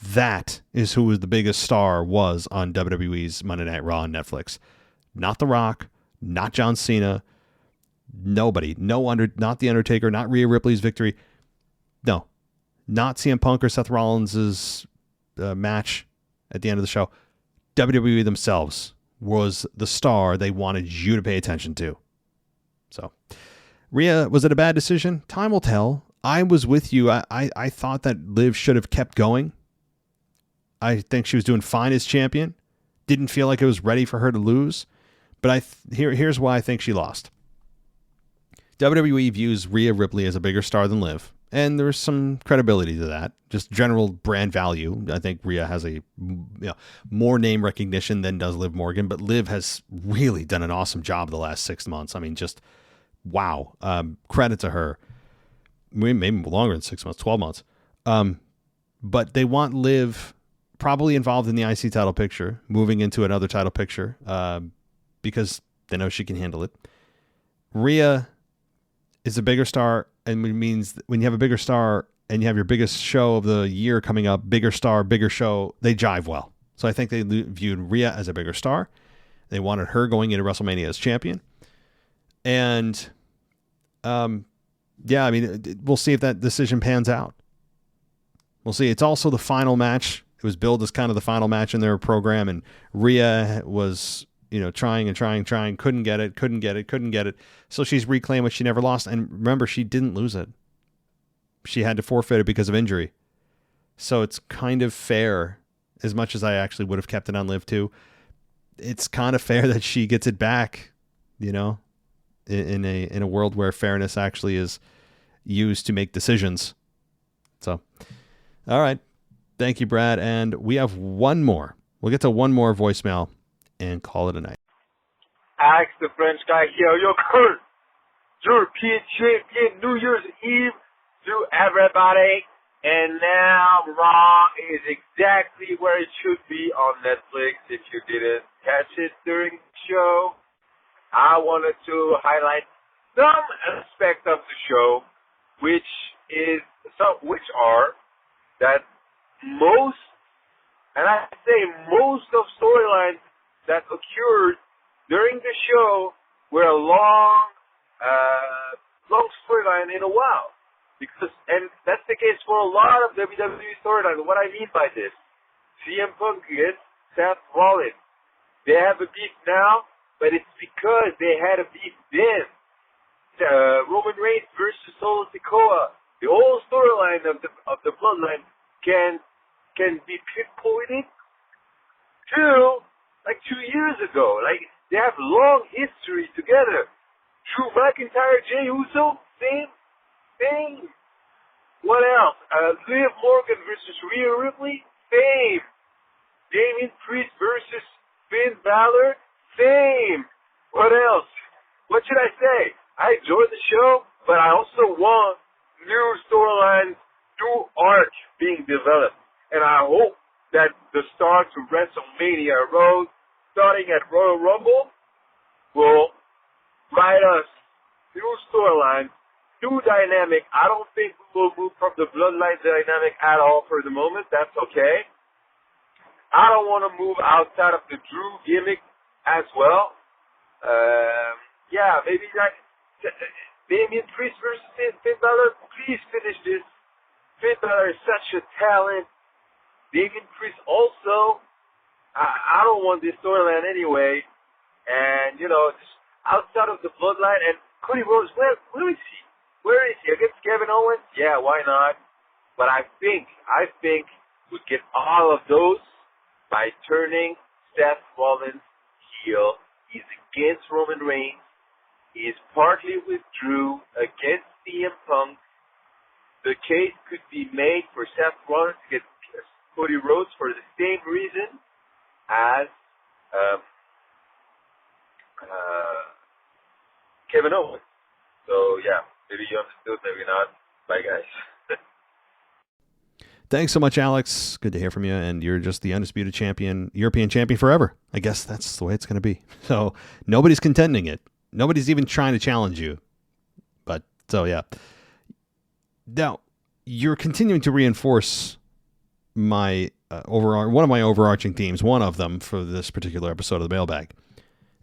That is who was the biggest star was on WWE's Monday Night Raw on Netflix. Not The Rock, not John Cena, nobody. Not The Undertaker, not Rhea Ripley's victory. No. Not CM Punk or Seth Rollins' match at the end of the show. WWE themselves was the star they wanted you to pay attention to. So, Rhea, was it a bad decision? Time will tell. I was with you. I thought that Liv should have kept going. I think she was doing fine as champion. Didn't feel like it was ready for her to lose. But here's why I think she lost. WWE views Rhea Ripley as a bigger star than Liv. And there's some credibility to that. Just general brand value. I think Rhea has more name recognition than does Liv Morgan. But Liv has really done an awesome job the last 6 months. I mean, just wow. Credit to her. Maybe longer than 6 months, 12 months. But they want Liv probably involved in the IC title picture, moving into another title picture, because they know she can handle it. Rhea is a bigger star, and it means when you have a bigger star and you have your biggest show of the year coming up, bigger star, bigger show, they jive well. So I think they viewed Rhea as a bigger star. They wanted her going into WrestleMania as champion. And, yeah, I mean, we'll see if that decision pans out. We'll see. It's also the final match. It was billed as kind of the final match in their program, and Rhea was, trying, couldn't get it. So she's reclaimed what she never lost. And remember, she didn't lose it. She had to forfeit it because of injury. So it's kind of fair, as much as I actually would have kept it on Liv too. It's kind of fair that she gets it back, in a world where fairness actually is used to make decisions. So, all right. Thank you, Brad. And we have one more. We'll get to one more voicemail and call it a night. Ask the French guy here, your current European champion, New Year's Eve to everybody. And now Raw is exactly where it should be on Netflix. If you didn't catch it during the show, I wanted to highlight some aspect of the show, which are that most of storylines that occurred during the show were a long storyline in a while. And that's the case for a lot of WWE storylines. What I mean by this, CM Punk against Seth Rollins. They have a beef now, but it's because they had a beef then. Roman Reigns versus Solo Sikoa. The whole storyline of the bloodline can be pinpointed to like 2 years ago. Like, they have long history together. Drew McIntyre, Jey Uso, same thing. What else? Liv Morgan versus Rhea Ripley, same. Damian Priest versus Finn Balor, same. What else? What should I say? I enjoyed the show, but I also want new storylines, new arc being developed. And I hope that the start to WrestleMania Road, starting at Royal Rumble, will write us new storylines, new dynamic. I don't think we will move from the bloodline dynamic at all for the moment. That's okay. I don't want to move outside of the Drew gimmick as well. Yeah, maybe like Damian Priest versus Finn Balor. Please finish this. Finn Balor is such a talent. Damian Priest also. I don't want this storyline anyway. And, just outside of the bloodline. And Cody Rhodes, where is he? Where is he? Against Kevin Owens? Yeah, why not? But I think we get all of those by turning Seth Rollins heel. He's against Roman Reigns. He is partly with Drew against CM Punk. The case could be made for Seth Rollins to get Cody Rhodes for the same reason as Kevin Owens. So, yeah, maybe you understood, maybe not. Bye, guys. Thanks so much, Alex. Good to hear from you. And you're just the undisputed champion, European champion forever. I guess that's the way it's going to be. So nobody's contending it. Nobody's even trying to challenge you. But so, yeah. Now, you're continuing to reinforce my one of my overarching themes, one of them for this particular episode of the Mailbag.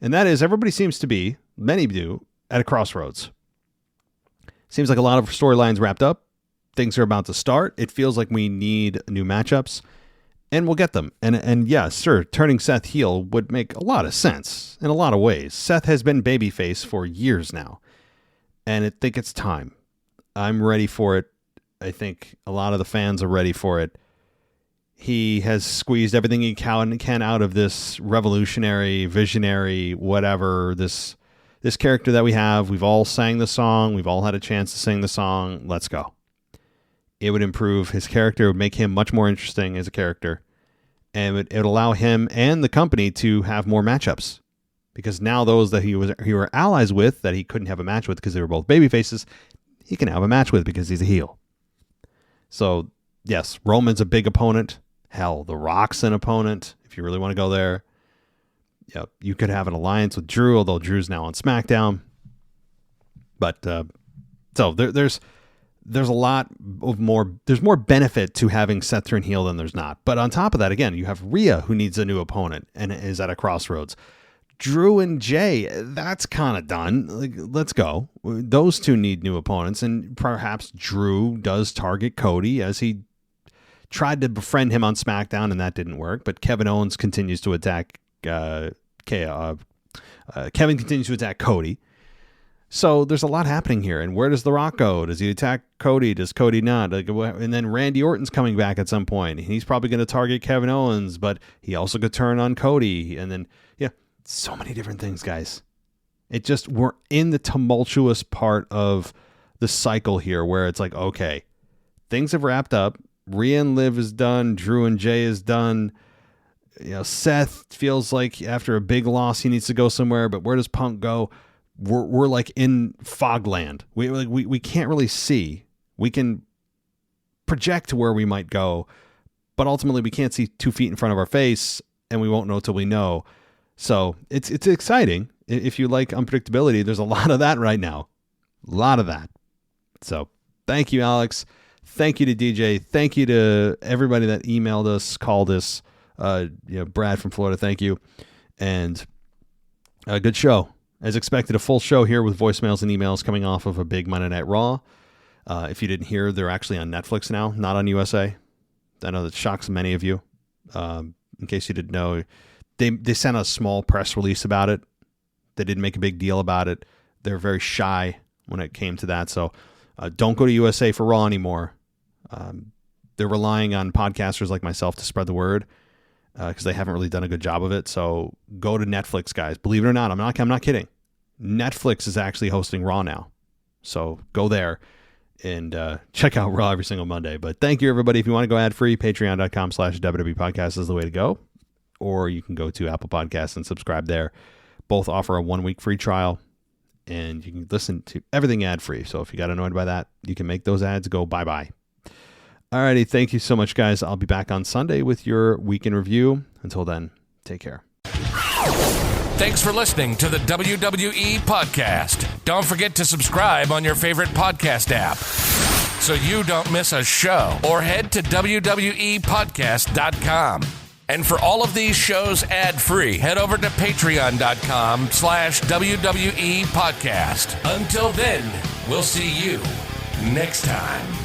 And that is everybody seems to be, many do, at a crossroads. Seems like a lot of storylines wrapped up. Things are about to start. It feels like we need new matchups, and we'll get them. And yes, sir, turning Seth heel would make a lot of sense in a lot of ways. Seth has been babyface for years now, and I think it's time. I'm ready for it. I think a lot of the fans are ready for it. He has squeezed everything he can out of this revolutionary, visionary, whatever, this character that we have. We've all sang the song. We've all had a chance to sing the song. Let's go. It would improve his character. It would make him much more interesting as a character. And it would allow him and the company to have more matchups. Because now those that he were allies with, that he couldn't have a match with because they were both babyfaces, he can have a match with because he's a heel. So, yes, Roman's a big opponent. Hell, The Rock's an opponent, if you really want to go there. Yep, you could have an alliance with Drew, although Drew's now on SmackDown. But, so there's a lot of there's more benefit to having Seth turn heel than there's not. But on top of that, again, you have Rhea, who needs a new opponent and is at a crossroads. Drew and Jay, that's kind of done. Like, let's go. Those two need new opponents, and perhaps Drew does target Cody as he tried to befriend him on SmackDown, and that didn't work. But Kevin Owens continues to attack Kevin continues to attack Cody. So there's a lot happening here. And where does The Rock go? Does he attack Cody? Does Cody not? And then Randy Orton's coming back at some point. He's probably going to target Kevin Owens, but he also could turn on Cody. And then, yeah, so many different things, guys. We're in the tumultuous part of the cycle here where it's like, okay, things have wrapped up. Rhea and Liv is done. Drew and Jay is done. Seth feels like after a big loss, he needs to go somewhere, but where does Punk go? We're like in fogland. We can't really see. We can project to where we might go, but ultimately we can't see 2 feet in front of our face, and we won't know till we know. So it's exciting. If you like unpredictability, there's a lot of that right now. A lot of that. So thank you, Alex. Thank you to DJ. Thank you to everybody that emailed us, called us. Brad from Florida, thank you. And a good show. As expected, a full show here with voicemails and emails coming off of a big Monday Night Raw. If you didn't hear, they're actually on Netflix now, not on USA. I know that shocks many of you. In case you didn't know, they sent a small press release about it. They didn't make a big deal about it. They're very shy when it came to that. So don't go to USA for Raw anymore. They're relying on podcasters like myself to spread the word. Because they haven't really done a good job of it. So go to Netflix, guys. Believe it or not, I'm not kidding. Netflix is actually hosting Raw now. So go there and check out Raw every single Monday. But thank you, everybody. If you want to go ad-free, patreon.com/WWE podcast is the way to go. Or you can go to Apple Podcasts and subscribe there. Both offer a 1-week free trial. And you can listen to everything ad-free. So if you got annoyed by that, you can make those ads go bye-bye. Alrighty, thank you so much, guys. I'll be back on Sunday with your week in review. Until then, take care. Thanks for listening to the WWE Podcast. Don't forget to subscribe on your favorite podcast app so you don't miss a show, or head to WWEpodcast.com. And for all of these shows ad-free, head over to patreon.com/WWE podcast. Until then, we'll see you next time.